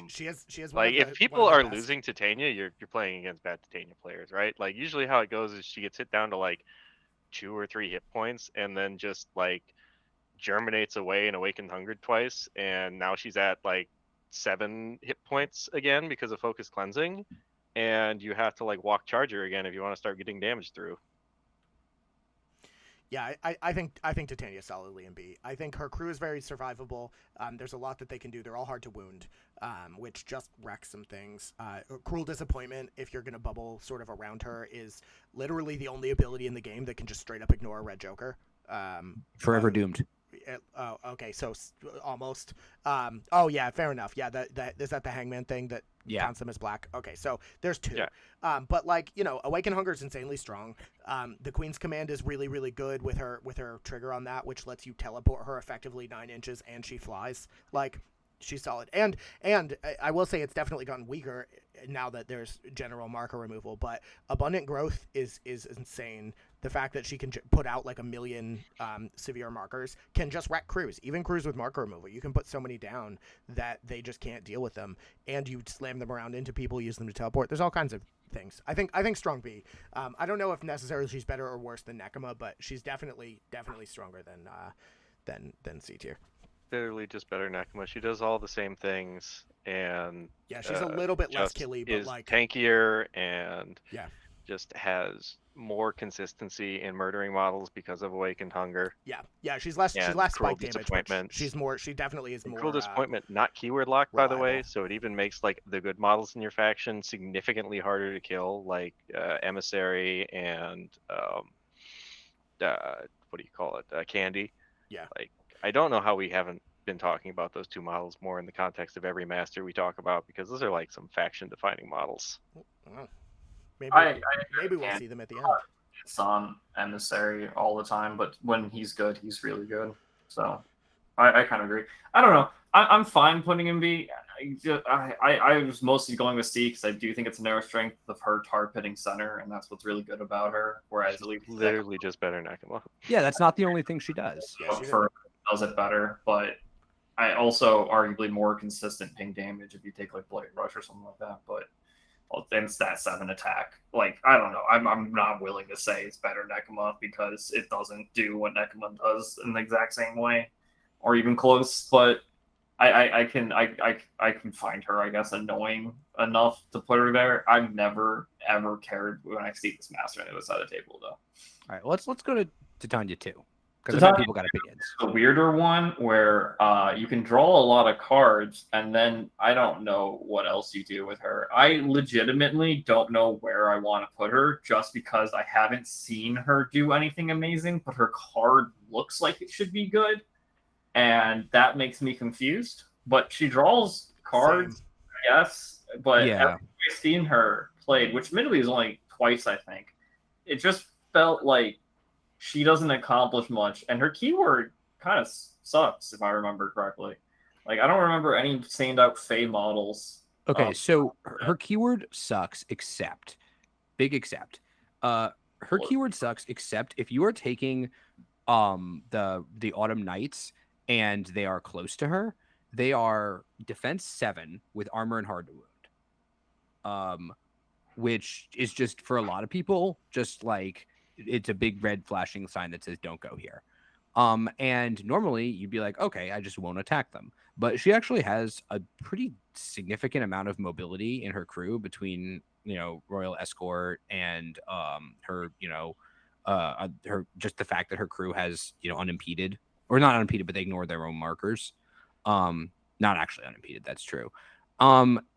She has Like one of if the- people one of are the best. losing Titania, you're playing against bad Titania players, right? Like usually how it goes is she gets hit down to like 2 or 3 hit points and then just like germinates away and Awakened Hungered twice, and now she's at like 7 hit points again because of focus cleansing, and you have to like walk charger again if you want to start getting damage through. Yeah, I think Titania is solidly in B. I think her crew is very survivable. There's a lot that they can do. They're all hard to wound, which just wrecks some things. Cruel Disappointment, if you're going to bubble sort of around her, is literally the only ability in the game that can just straight up ignore a red Joker. Forever doomed. Okay, so almost. Oh yeah, fair enough. Yeah, that is that the Hangman thing that counts them as black. Okay, so there's 2. Yeah. But like Awaken Hunger is insanely strong. The Queen's Command is really really good with her trigger on that, which lets you teleport her effectively 9 inches, and she flies. Like, she's solid. And I will say it's definitely gotten weaker now that there's general marker removal. But Abundant Growth is insane. The fact that she can put out like 1 million severe markers can just wreck crews, even crews with marker removal. You can put so many down that they just can't deal with them, and you slam them around into people, use them to teleport. There's all kinds of things. I think strong B. I don't know if necessarily she's better or worse than Nekima, but she's definitely stronger than C tier. Literally just better Nekima. She does all the same things, and yeah, she's a little bit less killy, but is like tankier and yeah, just has more consistency in murdering models because of Awakened Hunger. Yeah, she's less Cruel spike damage, but Disappointment. she definitely is more. Cruel Disappointment, not keyword locked, by the way, reliable. so it even makes like the good models in your faction significantly harder to kill, like Emissary and what do you call it? Candy. Yeah. Like, I don't know how we haven't been talking about those 2 models more in the context of every master we talk about, because those are like some faction defining models. Maybe we'll see them at the end. It's on Emissary all the time, but when he's good, he's really good. So I kind of agree. I don't know. I'm fine putting him B. I was mostly going with C because I do think it's a narrow strength of her tar pitting center, and that's what's really good about her. Whereas literally just better Nekima. Yeah, that's not the only thing she does. Does it better, but I also arguably more consistent ping damage if you take like Blade Rush or something like that. But then stat 7 attack. Like, I don't know. I'm not willing to say it's better Nekima because it doesn't do what Nekima does in the exact same way, or even close. But I can find her, I guess, annoying enough to put her there. I've never ever cared when I see this master on the other side of the table, though. All right, let's go to Titania too, because I know people got opinions. The weirder one where you can draw a lot of cards, and then I don't know what else you do with her. I legitimately don't know where I want to put her, just because I haven't seen her do anything amazing, but her card looks like it should be good, and that makes me confused. But she draws cards, yes, but every time I've seen her played, which admittedly is only twice, I think, it just felt like she doesn't accomplish much, and her keyword kind of sucks, if I remember correctly. Like, I don't remember any standout Fae models. Okay, so her keyword sucks, except her keyword sucks, except if you are taking the Autumn Knights and they are close to her, they are defense 7 with armor and hard to wound. Which is just, for a lot of people, just like, it's a big red flashing sign that says don't go here. And normally you'd be like, okay, I just won't attack them. But she actually has a pretty significant amount of mobility in her crew between, Royal Escort and her, her, just the fact that her crew has, unimpeded, or not unimpeded, but they ignore their own markers. Not actually unimpeded, that's true.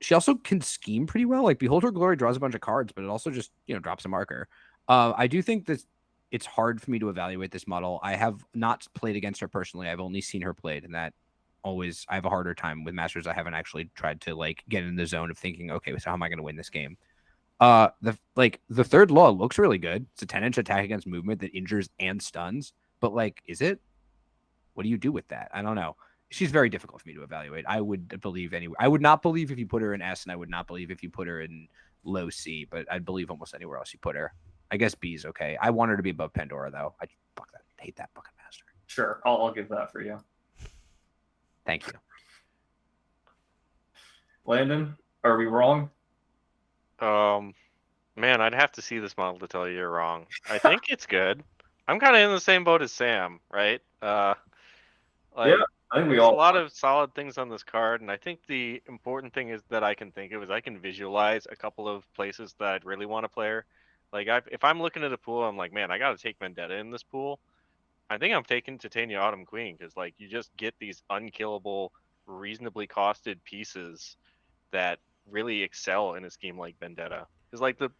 She also can scheme pretty well. Like, Behold Her Glory draws a bunch of cards, but it also just, drops a marker. I do think that it's hard for me to evaluate this model. I have not played against her personally. I've only seen her played, and that always, I have a harder time with masters. I haven't actually tried to like get in the zone of thinking, okay, so how am I going to win this game? The third law looks really good. It's a 10-inch attack against movement that injures and stuns, but like, is it? What do you do with that? I don't know. She's very difficult for me to evaluate. I would not believe if you put her in S, and I would not believe if you put her in low C, but I'd believe almost anywhere else you put her. I guess B is okay. I want her to be above Pandora, though. I hate that fucking master. Sure, I'll give that for you. Thank you. Landon, are we wrong? Man, I'd have to see this model to tell you you're wrong. I think it's good. I'm kind of in the same boat as Sam, right? Yeah, I think we there's all. a lot of solid things on this card, and I think the important thing is that I can think of is I can visualize a couple of places that I'd really want to play her. Like, if I'm looking at a pool, I'm like, man, I got to take Vendetta in this pool. I think I'm taking Titania Autumn Queen, because like, you just get these unkillable, reasonably costed pieces that really excel in a scheme like Vendetta. Because like the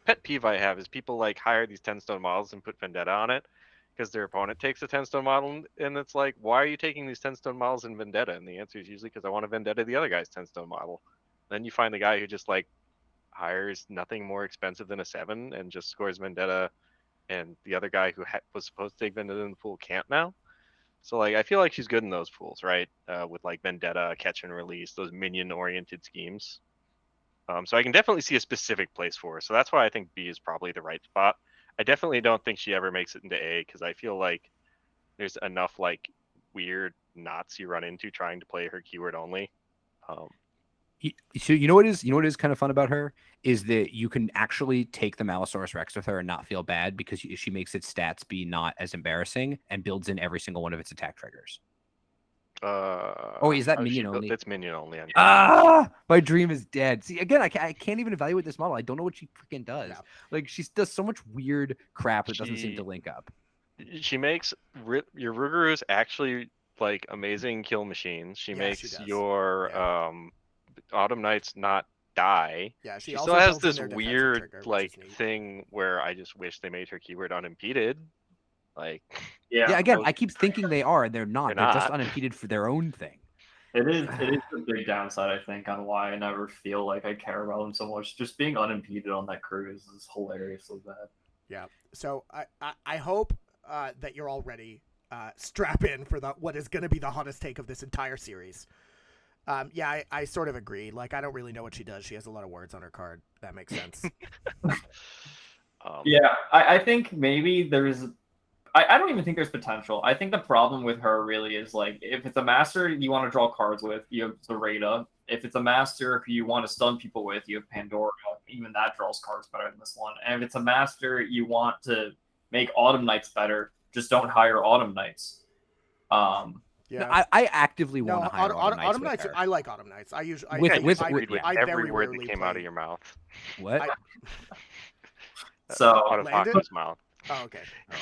pet peeve I have is people like hire these 10-stone models and put Vendetta on it, because their opponent takes a 10-stone model, and it's like, why are you taking these 10-stone models in Vendetta? And the answer is usually because I want to Vendetta the other guy's 10-stone model. Then you find the guy who just like hires nothing more expensive than a 7 and just scores Vendetta, and the other guy who was supposed to take Vendetta in the pool can't now. So like I feel like she's good in those pools, right? With like Vendetta, catch and release, those minion-oriented schemes. So I can definitely see a specific place for her. So that's why I think B is probably the right spot. I definitely don't think she ever makes it into A because I feel like there's enough like weird knots you run into trying to play her keyword only. So you know what is kind of fun about her is that you can actually take the Mallosaurus Rex with her and not feel bad because she makes its stats be not as embarrassing and builds in every single one of its attack triggers. Oh, is that minion only? It's minion only. My dream is dead. See, again, I can't even evaluate this model. I don't know what she freaking does. No. Like, she does so much weird crap that doesn't seem to link up. She makes your Rougarous actually like amazing kill machines. She makes your Autumn Knights not die. Yeah, she still has this weird like thing where I just wish they made her keyword unimpeded. Like, yeah. Again, I keep thinking they are, and they're not. They're just unimpeded for their own thing. It is a big downside, I think, on why I never feel like I care about them so much. Just being unimpeded on that cruise is hilariously bad. Yeah. So I hope that you're all ready. Strap in for what is going to be the hottest take of this entire series. Yeah, I sort of agree. Like, I don't really know what she does. She has a lot of words on her card. That makes sense. Yeah, I think maybe there's... I don't even think there's potential. I think the problem with her really is, like, if it's a master you want to draw cards with, you have Zoraida. If it's a master who you want to stun people with, you have Pandora. Even that draws cards better than this one. And if it's a master you want to make Autumn Knights better, just don't hire Autumn Knights. Yeah, no, I actively want to hire Autumn Knights. I like Autumn Knights. I usually with every word that came out of your mouth. What? So out of Aqua's mouth. Oh, okay. Oh.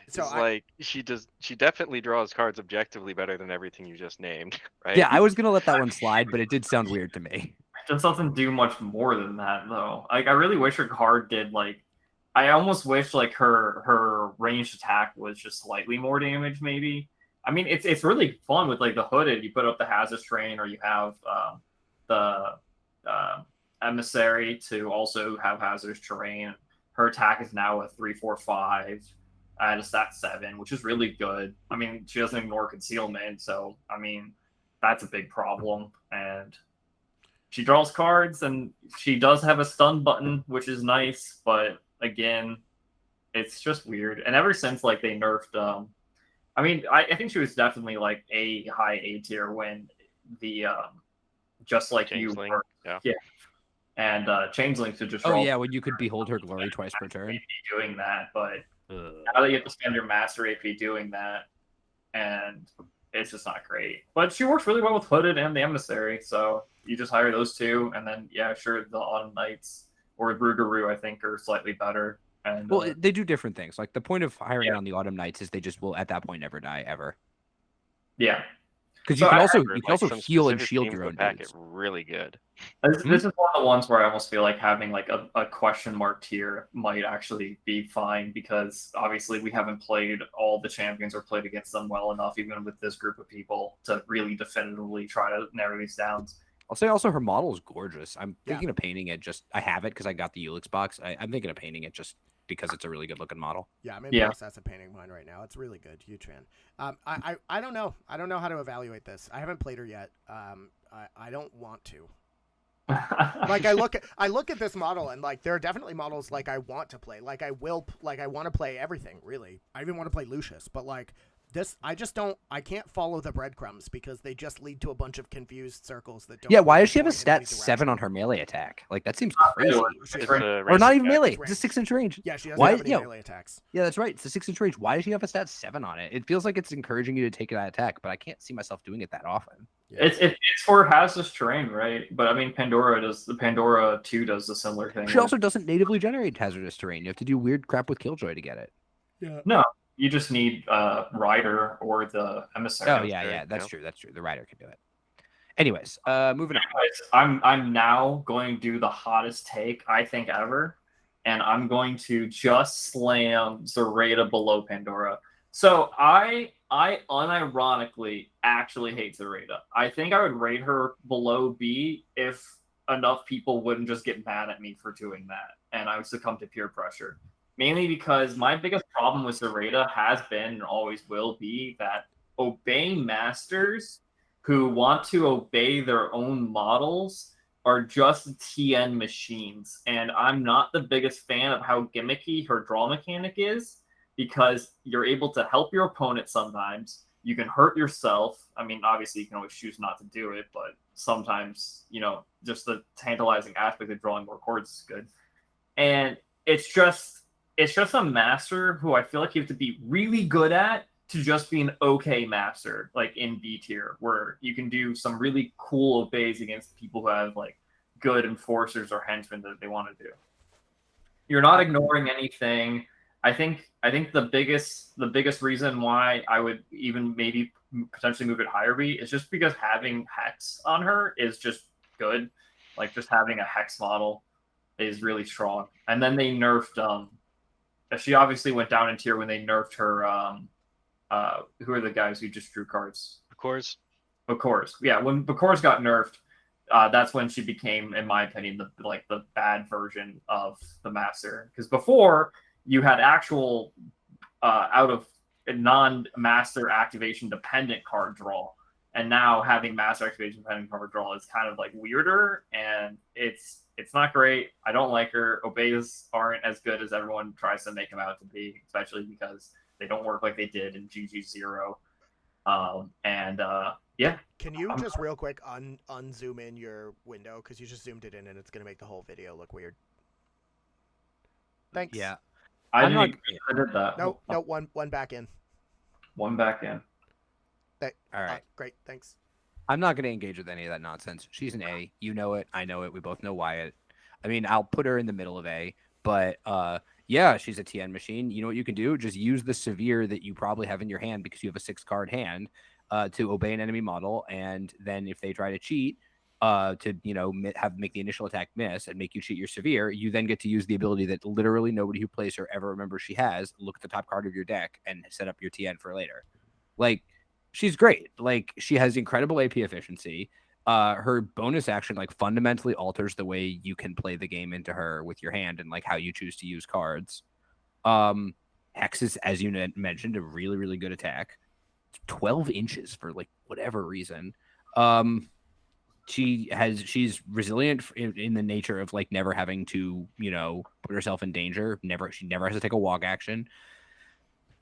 So she definitely draws cards objectively better than everything you just named, right? Yeah, I was gonna let that one slide, but it did sound weird to me. It just doesn't do much more than that, though. Like, I really wish her card did, like, I almost wish like her ranged attack was just slightly more damage, maybe. I mean, it's really fun with like the hooded. You put up the Hazardous Terrain, or you have the Emissary to also have Hazardous Terrain. Her attack is now a 3/4/5 at a stat 7, which is really good. I mean, she doesn't ignore concealment, so I mean, that's a big problem. And she draws cards, and she does have a stun button, which is nice, but again, it's just weird. And ever since like they nerfed, I mean, I think she was definitely like a high A tier when the just like Changeling, you were, yeah. And Changeling to just when you could behold her glory twice per turn. Doing that, but now that you have to spend your master AP doing that, and it's just not great. But she works really well with Hooded and the Emissary, so you just hire those two, and then yeah, sure, the Autumn Knights or Rougarou I think are slightly better. And well, they do different things. Like the point of hiring on the Autumn Knights is they just will at that point never die ever. Yeah. Because you can also heal and shield your own packet really good. This is one of the ones where I almost feel like having like a question mark tier might actually be fine, because obviously we haven't played all the champions or played against them well enough, even with this group of people, to really definitively try to narrow these down. I'll say also her model is gorgeous. I'm thinking of painting it. I have it because I got the Ulix box. I'm thinking of painting it just because it's a really good looking model. Yeah, I'm in the process of painting mine right now. It's really good. Huge fan. I don't know. I don't know how to evaluate this. I haven't played her yet. I don't want to. Like I look at this model, and like there are definitely models like I want to play. Like I want to play everything, really. I even want to play Lucius, but like this, I can't follow the breadcrumbs because they just lead to a bunch of confused circles that don't. Yeah, why does she have a stat 7 on her melee attack? Like that seems crazy. Or not even melee. It's a 6-inch range. Yeah, she doesn't have any melee attacks. Yeah, that's right. It's a 6-inch range. Why does she have a stat 7 on it? It feels like it's encouraging you to take that attack, but I can't see myself doing it that often. Yeah. It's for hazardous terrain, right? But I mean, Pandora 2 does a similar thing. She also doesn't natively generate hazardous terrain. You have to do weird crap with Killjoy to get it. Yeah. No. You just need Rider or the Emissary. Oh yeah, that's true. That's true. The Rider can do it. Anyways, moving on. I'm now going to do the hottest take I think ever. and I'm going to just slam Zoraida below Pandora. So I unironically actually hate Zoraida. I think I would rate her below B if enough people wouldn't just get mad at me for doing that, and I would succumb to peer pressure. Mainly because my biggest problem with Zoraida has been and always will be that obeying masters who want to obey their own models are just TN machines. And I'm not the biggest fan of how gimmicky her draw mechanic is, because you're able to help your opponent sometimes. You can hurt yourself. I mean, obviously, you can always choose not to do it, but sometimes, just the tantalizing aspect of drawing more cards is good. And it's just a master who I feel like you have to be really good at to just be an okay master, like in B tier, where you can do some really cool obeys against people who have like good enforcers or henchmen that they want to do. You're not ignoring anything. I think the biggest reason why I would even maybe potentially move it higher B is just because having Hex on her is just good. Like just having a Hex model is really strong. And then they nerfed she obviously went down in tier when they nerfed her who are the guys who just drew cards? Bakors. Yeah, when Bakors got nerfed, that's when she became, in my opinion, the bad version of the master. Because before you had actual out of non-master activation dependent card draw, and now having master activation dependent card draw is kind of like weirder, and it's not great. I don't like her. Obeys aren't as good as everyone tries to make them out to be, especially because they don't work like they did in GG0. Yeah. Can you just real quick unzoom in your window, because you just zoomed it in and it's gonna make the whole video look weird. Thanks. Yeah. I I'm not- did that. No, one back in. One back in. All right. Great, thanks. I'm not going to engage with any of that nonsense. She's an A. You know it. I know it. We both know Wyatt. I mean, I'll put her in the middle of A, but yeah, she's a TN machine. You know what you can do? Just use the severe that you probably have in your hand because you have a 6-card hand to obey an enemy model, and then if they try to cheat to make the initial attack miss and make you cheat your severe, you then get to use the ability that literally nobody who plays her ever remembers she has. Look at the top card of your deck and set up your TN for later. Like, she's great. Like, she has incredible AP efficiency. Her bonus action fundamentally alters the way you can play the game into her with your hand and how you choose to use cards. Hex is, as you mentioned, a really, really good attack. 12 inches for whatever reason. She's resilient in the nature of never having to put herself in danger. She never has to take a walk action.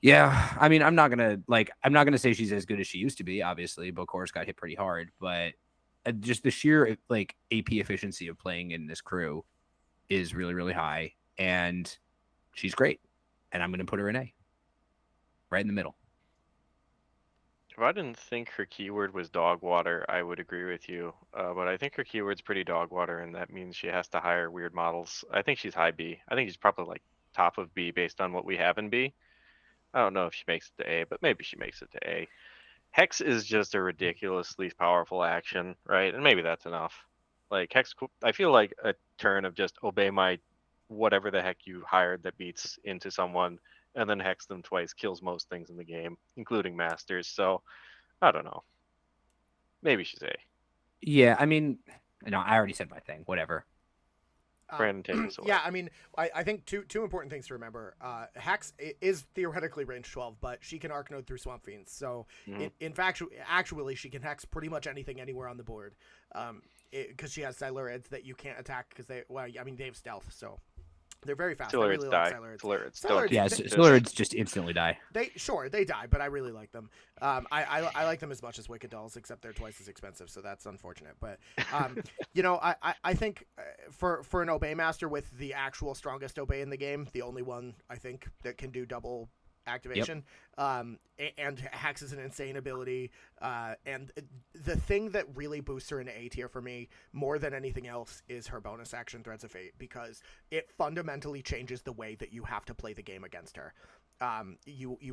Yeah, I mean, I'm not gonna say she's as good as she used to be. Obviously, Bokors got hit pretty hard, but just the sheer AP efficiency of playing in this crew is really, really high, and she's great. And I'm gonna put her in A, right in the middle. If I didn't think her keyword was dog water, I would agree with you. But I think her keyword's pretty dog water, and that means she has to hire weird models. I think she's high B. I think she's probably top of B based on what we have in B. I don't know if she makes it to A, but maybe she makes it to A. Hex is just a ridiculously powerful action, right? And maybe that's enough. Hex, I feel like a turn of just obey my whatever the heck you hired that beats into someone, and then hex them twice kills most things in the game, including masters. So, I don't know. Maybe she's A. Yeah, I mean, no, I already said my thing. Whatever. Brandon, take us away. Yeah, I mean, I think two important things to remember. Hex is theoretically range 12, but she can arc node through Swamp Fiends. So, in fact, actually, she can hex pretty much anything anywhere on the board. Because she has Silurids that you can't attack because they have stealth, so they're very fast. Silurids really die. Like Silurids. Yeah, Silurids just instantly die. They die, but I really like them. I like them as much as Wicked Dolls, except they're twice as expensive, so that's unfortunate. But I think for an Obey Master with the actual strongest Obey in the game, the only one I think that can do double activation. And Hex is an insane ability. And the thing that really boosts her into A tier for me, more than anything else, is her bonus action Threads of Fate, because it fundamentally changes the way that you have to play the game against her.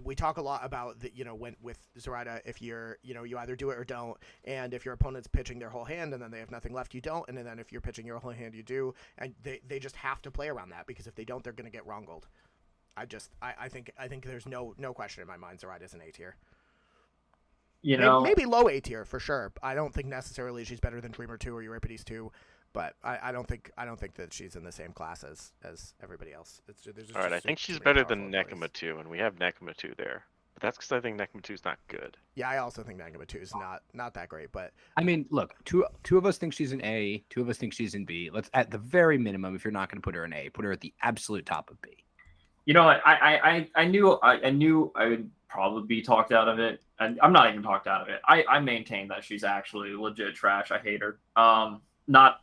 We talk a lot about that, when with Zoraida, if you're, you either do it or don't, and if your opponent's pitching their whole hand and then they have nothing left, you don't, and then if you're pitching your whole hand, you do, and they just have to play around that, because if they don't, they're going to get wrongled. I think there's no question in my mind Zoraida's an A tier. Maybe low A tier for sure. I don't think necessarily she's better than Dreamer 2 or Euripides 2. But I don't think that she's in the same class as everybody else. All right, I think she's better than Nekima 2, and we have Nekima 2 there. But that's because I think Nekima 2 is not good. Yeah, I also think Nekima 2 is not that great. But I mean, look, two of us think she's an A, two of us think she's in B. Let's, at the very minimum, if you're not going to put her in A, put her at the absolute top of B. You know what? I knew I would probably be talked out of it, and I'm not even talked out of it. I maintain that she's actually legit trash. I hate her. Not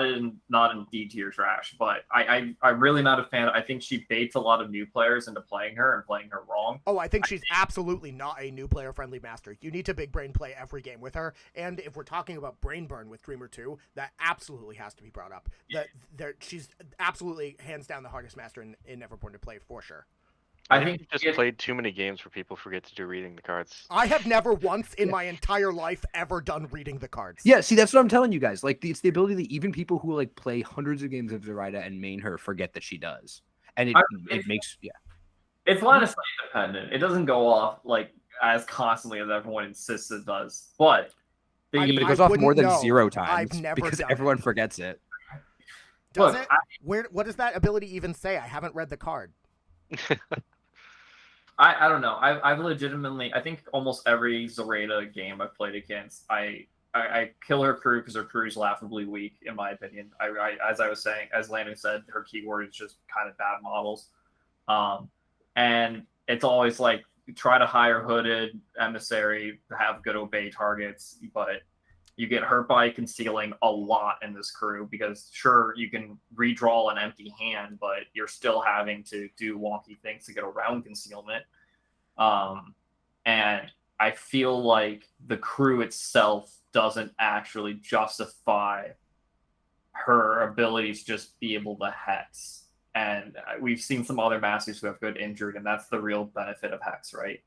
in D tier trash, but I'm really not a fan. I think she baits a lot of new players into playing her and playing her wrong. Oh, I think she's absolutely not a new player friendly master. You need to big brain play every game with her. And if we're talking about brain burn with Dreamer 2, that absolutely has to be brought up. She's absolutely hands down the hardest master in Neverborn to play for sure. I think you just played too many games where people forget to do reading the cards. I have never once in my entire life ever done reading the cards. Yeah, see, that's what I'm telling you guys. Like, it's the ability that even people who like play hundreds of games of Zoraida and main her forget that she does, and it makes It's line of sight dependent. It doesn't go off like as constantly as everyone insists it does, but but it goes off more than 0 times. I've never because done everyone it. forgets it. Does it? What does that ability even say? I haven't read the card. I don't know. I've legitimately, I think almost every Zoraida game I've played against, I kill her crew because her crew is laughably weak, in my opinion. As I was saying, as Landon said, her keyword is just kind of bad models. And it's always like, try to hire hooded emissary, have good obey targets, but you get hurt by concealing a lot in this crew, because sure, you can redraw an empty hand, but you're still having to do wonky things to get around concealment. And I feel like the crew itself doesn't actually justify her ability to just be able to hex. And we've seen some other masters who have good injured, and that's the real benefit of hex, right?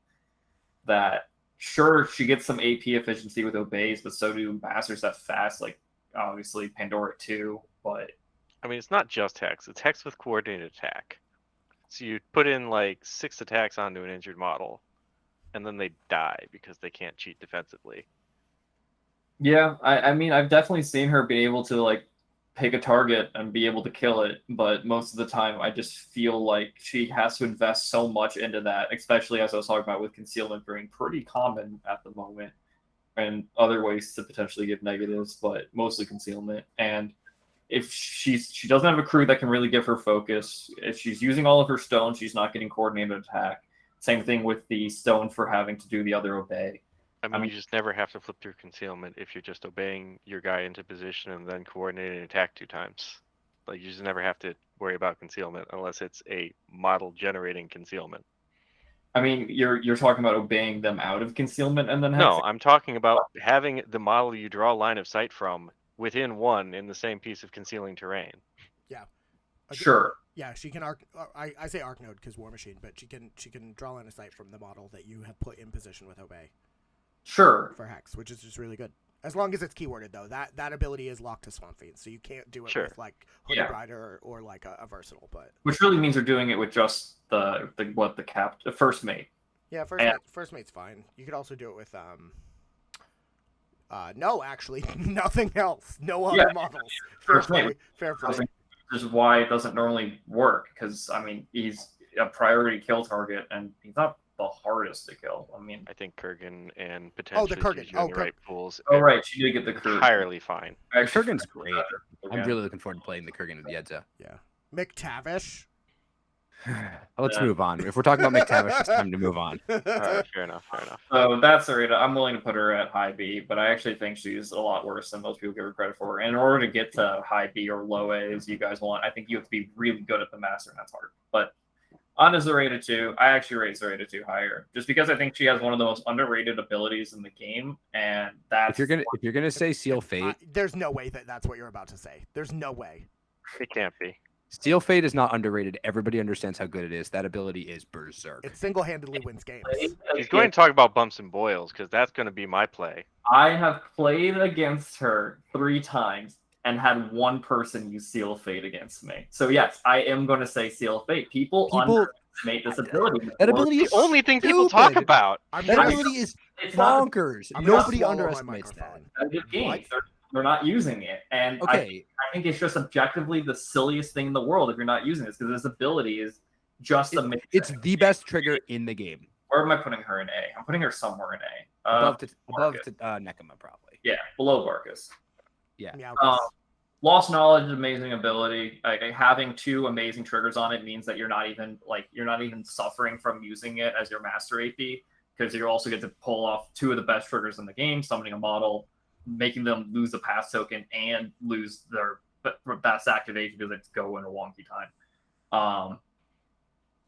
That sure, she gets some AP efficiency with obeys, but so do masters that fast, like obviously Pandora 2. But I mean, it's not just hex; it's hex with coordinated attack. So you put in like 6 attacks onto an injured model, and then they die because they can't cheat defensively. Yeah, I mean, I've definitely seen her be able to like pick a target and be able to kill it, but most of the time I just feel like she has to invest so much into that, especially as I was talking about with concealment being pretty common at the moment, and other ways to potentially give negatives, but mostly concealment. And if she doesn't have a crew that can really give her focus, if she's using all of her stones, she's not getting coordinated attack. Same thing with the stone for having to do the other obey. I mean, you just never have to flip through concealment if you're just obeying your guy into position and then coordinating an attack 2 times. Like, you just never have to worry about concealment unless it's a model generating concealment. I mean, you're talking about obeying them out of concealment and then No, I'm talking about having the model you draw line of sight from within 1 in the same piece of concealing terrain. Yeah. Sure. Yeah, she can I say arc node because War Machine, but she can draw line of sight from the model that you have put in position with obey. Sure. For hex, which is just really good. As long as it's keyworded, though, that ability is locked to Swamp Fiend, so you can't do it with like Hooded Rider or like a versatile. But which really means they're doing it with just the first mate. Yeah, first mate's fine. You could also do it with no, actually, nothing else. No other models. First mate. Fair play. This is why it doesn't normally work, because I mean he's a priority kill target and he's not the hardest to kill. I mean, I think Kurgan and potentially the right pools. Oh right, she did get the Kurgan. Entirely fine. Kurgan's great. I'm really looking forward to playing the Kurgan of the Edza. Yeah, McTavish. Let's move on. If we're talking about McTavish, it's time to move on. All right, fair enough. So that's Zoraida. I'm willing to put her at high B, but I actually think she's a lot worse than most people give her credit for. And in order to get to high B or low A, as you guys want, I think you have to be really good at the master, and that's hard. But On to Zoraida 2, I actually rate Zoraida 2 higher, just because I think she has one of the most underrated abilities in the game, and that's If you're gonna say Seal Fate, there's no way that's what you're about to say. There's no way. It can't be. Seal Fate is not underrated. Everybody understands how good it is. That ability is berserk. It single-handedly wins games. He's going to talk about bumps and boils because that's going to be my play. I have played against her 3 times and had one person use Seal Fate against me. So yes, I am going to say Seal Fate. People underestimate this ability. That ability The is only thing people talk stupid. about. That ability is It's not bonkers. I'm gonna Nobody swallow my underestimates that. microphone. a good game. They're not using it, and Okay, I think it's just objectively the silliest thing in the world if you're not using this, because this ability is just amazing. it's the best trigger in the game. Where am I putting her in A? I'm putting her somewhere in A. Above to Marcus. Nekima, probably. Yeah, below Barkus. Yeah. Lost knowledge, amazing ability. Like, having 2 amazing triggers on it means that you're not even suffering from using it as your master AP, because you also get to pull off 2 of the best triggers in the game, summoning a model, making them lose the pass token and lose their best activation because it's go in a wonky time.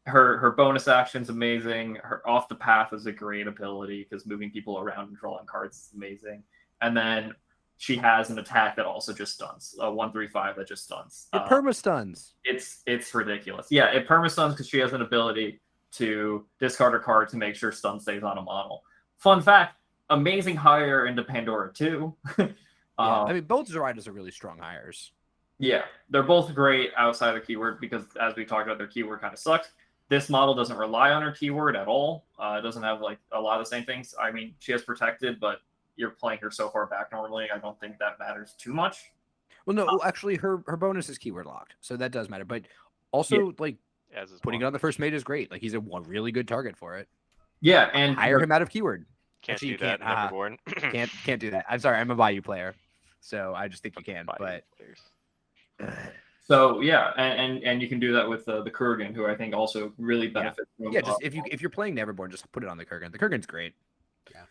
Her bonus action's amazing. Her off the path is a great ability because moving people around and drawing cards is amazing. And then she has an attack that also just stuns. A 1/3/5 that just stuns. It perma stuns. It's ridiculous. Yeah, it perma stuns because she has an ability to discard a card to make sure stun stays on a model. Fun fact: amazing hire into Pandora too. I mean, both Zoraidas are really strong hires. Yeah, they're both great outside of the keyword because, as we talked about, their keyword kind of sucks. This model doesn't rely on her keyword at all. It doesn't have like a lot of the same things. I mean, she has protected, but you're playing her so far back normally. I don't think that matters too much. Well, no, actually, her bonus is keyword locked, so that does matter. But also, like, As is putting it on the first mate is great. Like, he's a really good target for it. Yeah, and Hire him out of keyword. Can't Actually, do you that. can't, Neverborn. Can't do that. I'm sorry, I'm a Bayou player, so I just think you can. Bayou But players. So yeah, and you can do that with the Kurgan, who I think also really benefits from. yeah, just if you're playing Neverborn, just put it on the Kurgan. The Kurgan's great.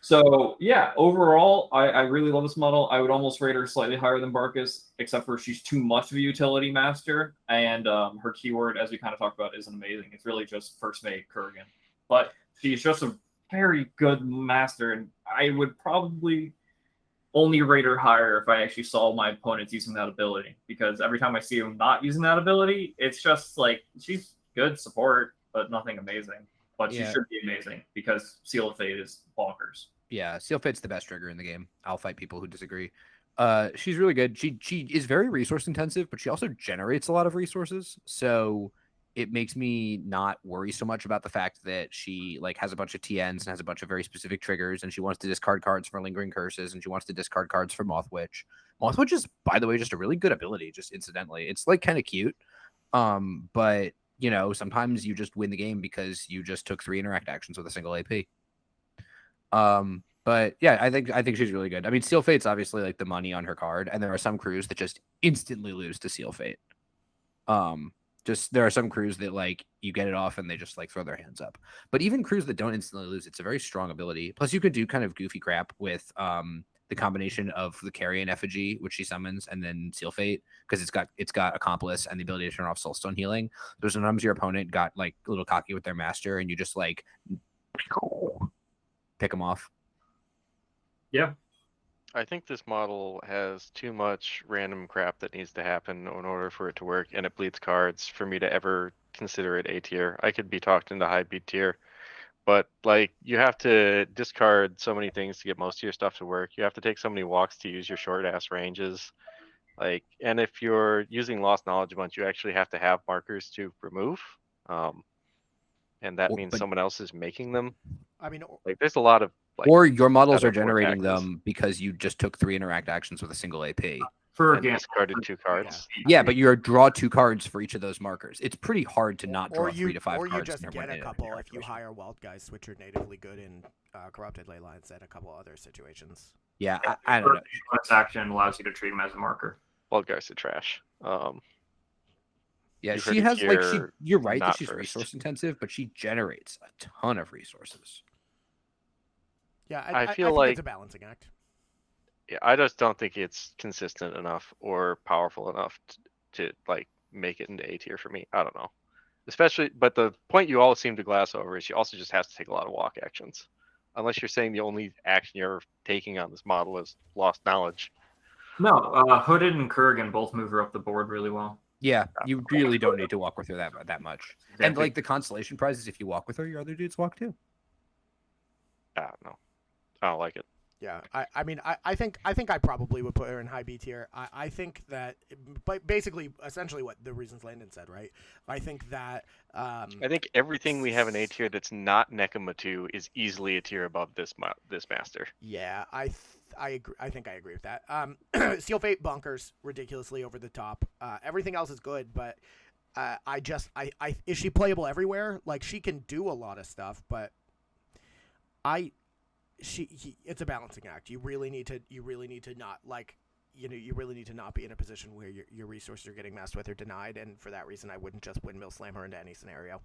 So yeah, overall, I really love this model. I would almost rate her slightly higher than Barkus, except for she's too much of a utility master, and her keyword, as we kind of talked about, isn't amazing. It's really just first mate Kurgan, but she's just a very good master, and I would probably only rate her higher if I actually saw my opponents using that ability, because every time I see them not using that ability, it's just like she's good support, but nothing amazing. But she should be amazing because Seal of Fate is bonkers. Yeah, Seal Fate's the best trigger in the game. I'll fight people who disagree. She's really good. She is very resource intensive, but she also generates a lot of resources. So it makes me not worry so much about the fact that she like has a bunch of TNs and has a bunch of very specific triggers, and she wants to discard cards for Lingering Curses, and she wants to discard cards for Mothwitch. Mothwitch is, by the way, just a really good ability, just incidentally. It's like kind of cute. But you know, sometimes you just win the game because you just took 3 interact actions with a single AP. But yeah, I think she's really good. I mean, Seal Fate's obviously like the money on her card, and there are some crews that just instantly lose to Seal Fate. Just there are some crews that like you get it off and they just like throw their hands up. But even crews that don't instantly lose, it's a very strong ability. Plus, you could do kind of goofy crap with the combination of the Carrion Effigy, which she summons, and then Seal Fate, because it's got Accomplice and the ability to turn off Soulstone Healing. So sometimes your opponent got like a little cocky with their master, and you just like pick them off. Yeah. I think this model has too much random crap that needs to happen in order for it to work, and it bleeds cards for me to ever consider it A tier. I could be talked into high B tier, but like you have to discard so many things to get most of your stuff to work. You have to take so many walks to use your short ass ranges. Like, and if you're using Lost Knowledge a bunch, you actually have to have markers to remove. And that means someone else is making them. I mean, like there's a lot of like, or your models are other generating vortexes. them because you just took 3 interact actions with a single AP. For and discarded 2 cards. Yeah, but you draw 2 cards for each of those markers. It's pretty hard to not draw 3 to 5 cards. Or you just in your get a win couple in if you hire Wild Guys, Switch are natively good in Corrupted Ley Lines and a couple other situations. Yeah, I don't know. Bonus action allows you to treat him as a marker. Wild guys are trash. Yeah, You she heard has it like here, you're right that not she's first. resource intensive, but she generates a ton of resources. Yeah, I feel think like- it's a balancing act. Yeah, I just don't think it's consistent enough or powerful enough to like make it into A tier for me. I don't know. Especially, but the point you all seem to glass over is she also just has to take a lot of walk actions. Unless you're saying the only action you're taking on this model is lost knowledge. No, Hooded and Kurgan both move her up the board really well. Yeah, you really don't need to walk with her that much. And Exactly. like the consolation prize is if you walk with her, your other dudes walk too. No, I don't like it. Yeah, I mean, I think I probably would put her in high B tier. I think that, but basically, essentially, what the reasons Landon said, right? I think that. I think everything we have in A tier that's not Nekima 2 is easily a tier above this master. Yeah, I agree. I think I agree with that. Seal Fate bunkers ridiculously over the top. Everything else is good, but I is she playable everywhere? Like she can do a lot of stuff, but it's a balancing act. You really need to not you really need to not be in a position where your resources are getting messed with or denied, and for that reason I wouldn't just windmill slam her into any scenario.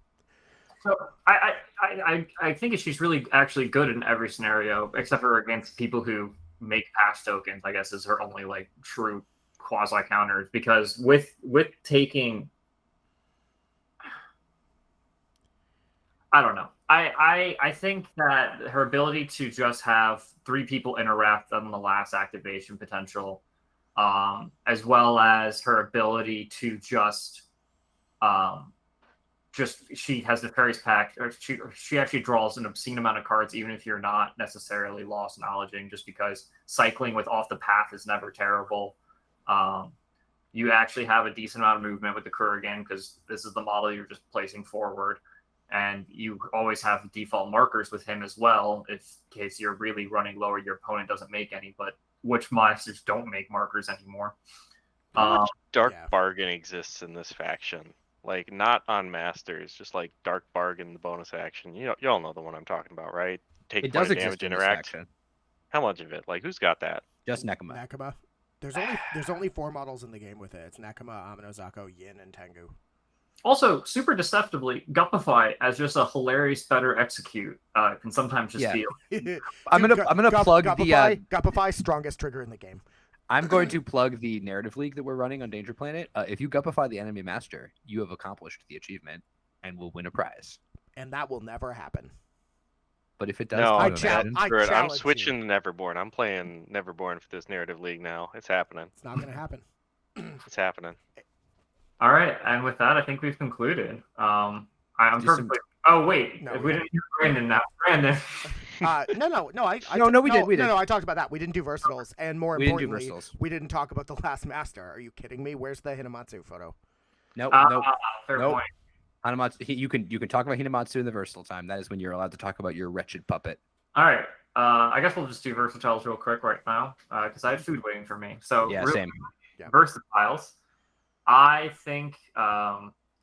So I think she's really actually good in every scenario, except for against people who make pass tokens, I guess is her only like true quasi counters, because with taking, I don't know. I think that her ability to just have 3 people interact on the last activation potential, as well as her ability to just she has the Nefarious Pact, or she actually draws an obscene amount of cards, even if you're not necessarily lost knowledging, just because cycling with off the path is never terrible. You actually have a decent amount of movement with the Kurgan, because this is the model you're just placing forward. And you always have default markers with him as well, in case you're really running lower, your opponent doesn't make any, but which monsters don't make markers anymore. How much Dark Bargain exists in this faction? Like, not on Masters, just like Dark Bargain, the bonus action. You all know the one I'm talking about, right? Take It point does of exist damage, in this interact. faction. How much of it? Like, who's got that? Just Nekima. Nekima. There's only 4 models in the game with it. It's Nekima, Aminozako, Yin, and Tengu. Also, super deceptively, Gupify as just a hilarious better execute can sometimes just be. I'm gonna plug Gupify, strongest trigger in the game. I'm going to plug the narrative league that we're running on Danger Planet. If you Gupify the enemy master, you have accomplished the achievement and will win a prize. And that will never happen. But if it does, No, I'm switching to Neverborn. I'm playing Neverborn for this narrative league now. It's happening. It's not gonna happen. It's happening. All right, and with that, I think we've concluded. I'm perfectly. Oh wait, No, we didn't do Brandon now. Brandon. We did. No, I talked about that. We didn't do versatiles, and more importantly, versatiles. we didn't talk about the last master. Are you kidding me? Where's the Hinamatsu photo? Nope. Fair Nope. point. Hinamatsu, you can talk about Hinamatsu in the versatile time. That is when you're allowed to talk about your wretched puppet. All right. I guess we'll just do versatiles real quick right now, because I had food waiting for me. So Yeah, real same. Versatiles. I think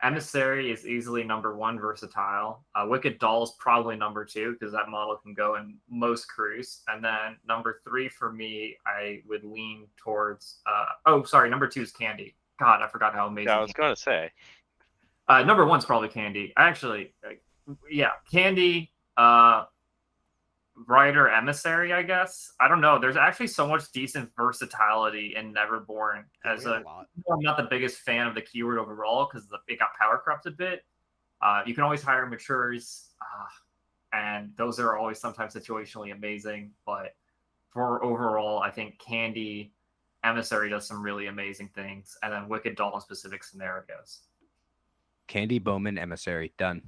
Emissary is easily number 1 versatile. Wicked Doll is probably number 2, because that model can go in most crews. And then number 3 for me, I would lean towards. Number 2 is Candy. God, I forgot how amazing. Yeah, I was going to say. Number 1's probably Candy. Actually, Candy. Rider Emissary, I guess. I don't know. There's actually so much decent versatility in Neverborn. I'm not the biggest fan of the keyword overall, because it got power corrupt a bit. You can always hire matures, and those are always sometimes situationally amazing. But for overall, I think Candy Emissary does some really amazing things, and then Wicked Doll in specific scenarios. Candy, Bowman, Emissary, done.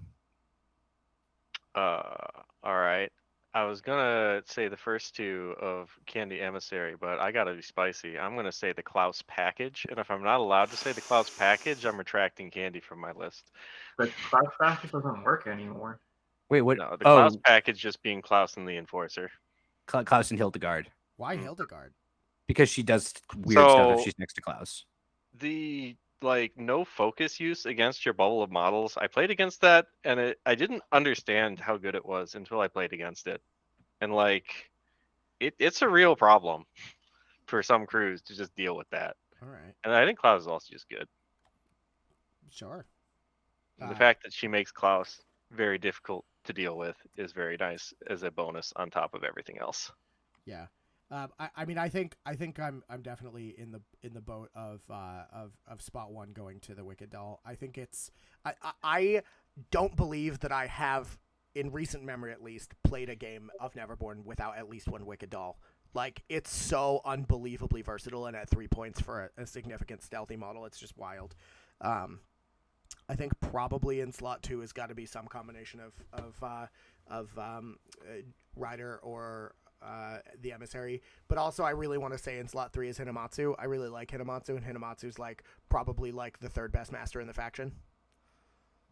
All right. I was gonna say the first 2 of Candy Emissary, but I gotta be spicy. I'm gonna say the Klaus package, and if I'm not allowed to say the Klaus package, I'm retracting Candy from my list. The Klaus package doesn't work anymore. Wait, what? No, the Klaus package just being Klaus and the Enforcer. Klaus and Hildegard. Why Hildegard? Because she does weird stuff if she's next to Klaus. The no focus use against your bubble of models. I played against that, and I didn't understand how good it was until I played against it. And it's a real problem for some crews to just deal with that. All right. And I think Klaus is also just good. Sure. The fact that she makes Klaus very difficult to deal with is very nice as a bonus on top of everything else. Yeah. I mean, I think I'm definitely in the boat of spot one going to the Wicked Doll. I think it's I don't believe that I have, in recent memory at least, played a game of Neverborn without at least one Wicked Doll. Like, it's so unbelievably versatile, and at 3 points for a significant stealthy model, it's just wild. I think probably in slot 2 has got to be some combination of Rider or the Emissary, but also I really want to say in slot 3 is Hinamatsu. I really like Hinamatsu, and Hinamatsu's like probably like the third best master in the faction.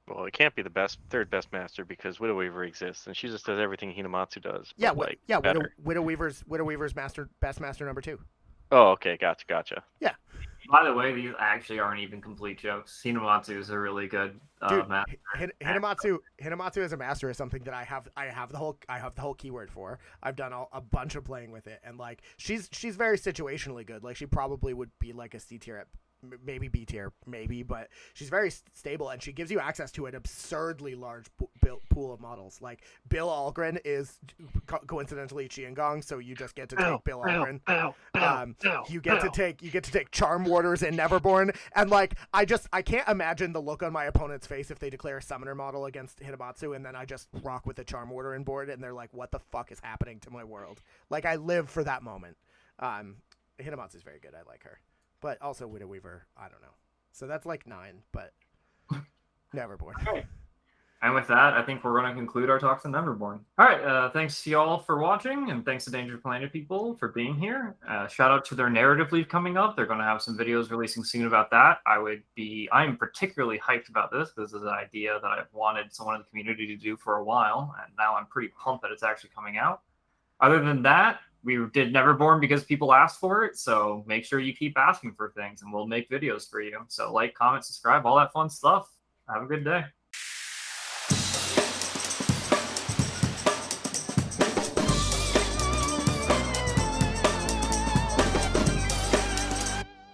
Well, it can't be the third best master because Widow Weaver exists, and she just does everything Hinamatsu does. Yeah, like, Widow Weaver's best master number 2. Oh, okay, gotcha. Yeah. By the way, these actually aren't even complete jokes. Hinamatsu is a really good master. Hinamatsu as a master is something that I have the whole keyword for. I've done a bunch of playing with it, and like she's very situationally good. Like she probably would be like a C tier, maybe B tier, maybe, but she's very stable, and she gives you access to an absurdly large pool of models. Like Bill Algren is coincidentally Chiangong, so you just get to take Bill Algren. You get to take Charm Warders in Neverborn, and like I can't imagine the look on my opponent's face if they declare a summoner model against Hinamatsu, and then I just rock with a Charm Warder in board, and they're like, "What the fuck is happening to my world?" Like I live for that moment. Hinamatsu's very good. I like her. But also Widow Weaver, I don't know. So that's like 9, but Neverborn. Okay. And with that, I think we're going to conclude our talks on Neverborn. All right, thanks to y'all for watching, and thanks to Danger Planet people for being here. Shout out to their narrative lead coming up. They're going to have some videos releasing soon about that. I'm particularly hyped about this. This is an idea that I've wanted someone in the community to do for a while, and now I'm pretty pumped that it's actually coming out. Other than that, we did Neverborn because people asked for it, so make sure you keep asking for things, and we'll make videos for you. So like, comment, subscribe, all that fun stuff. Have a good day.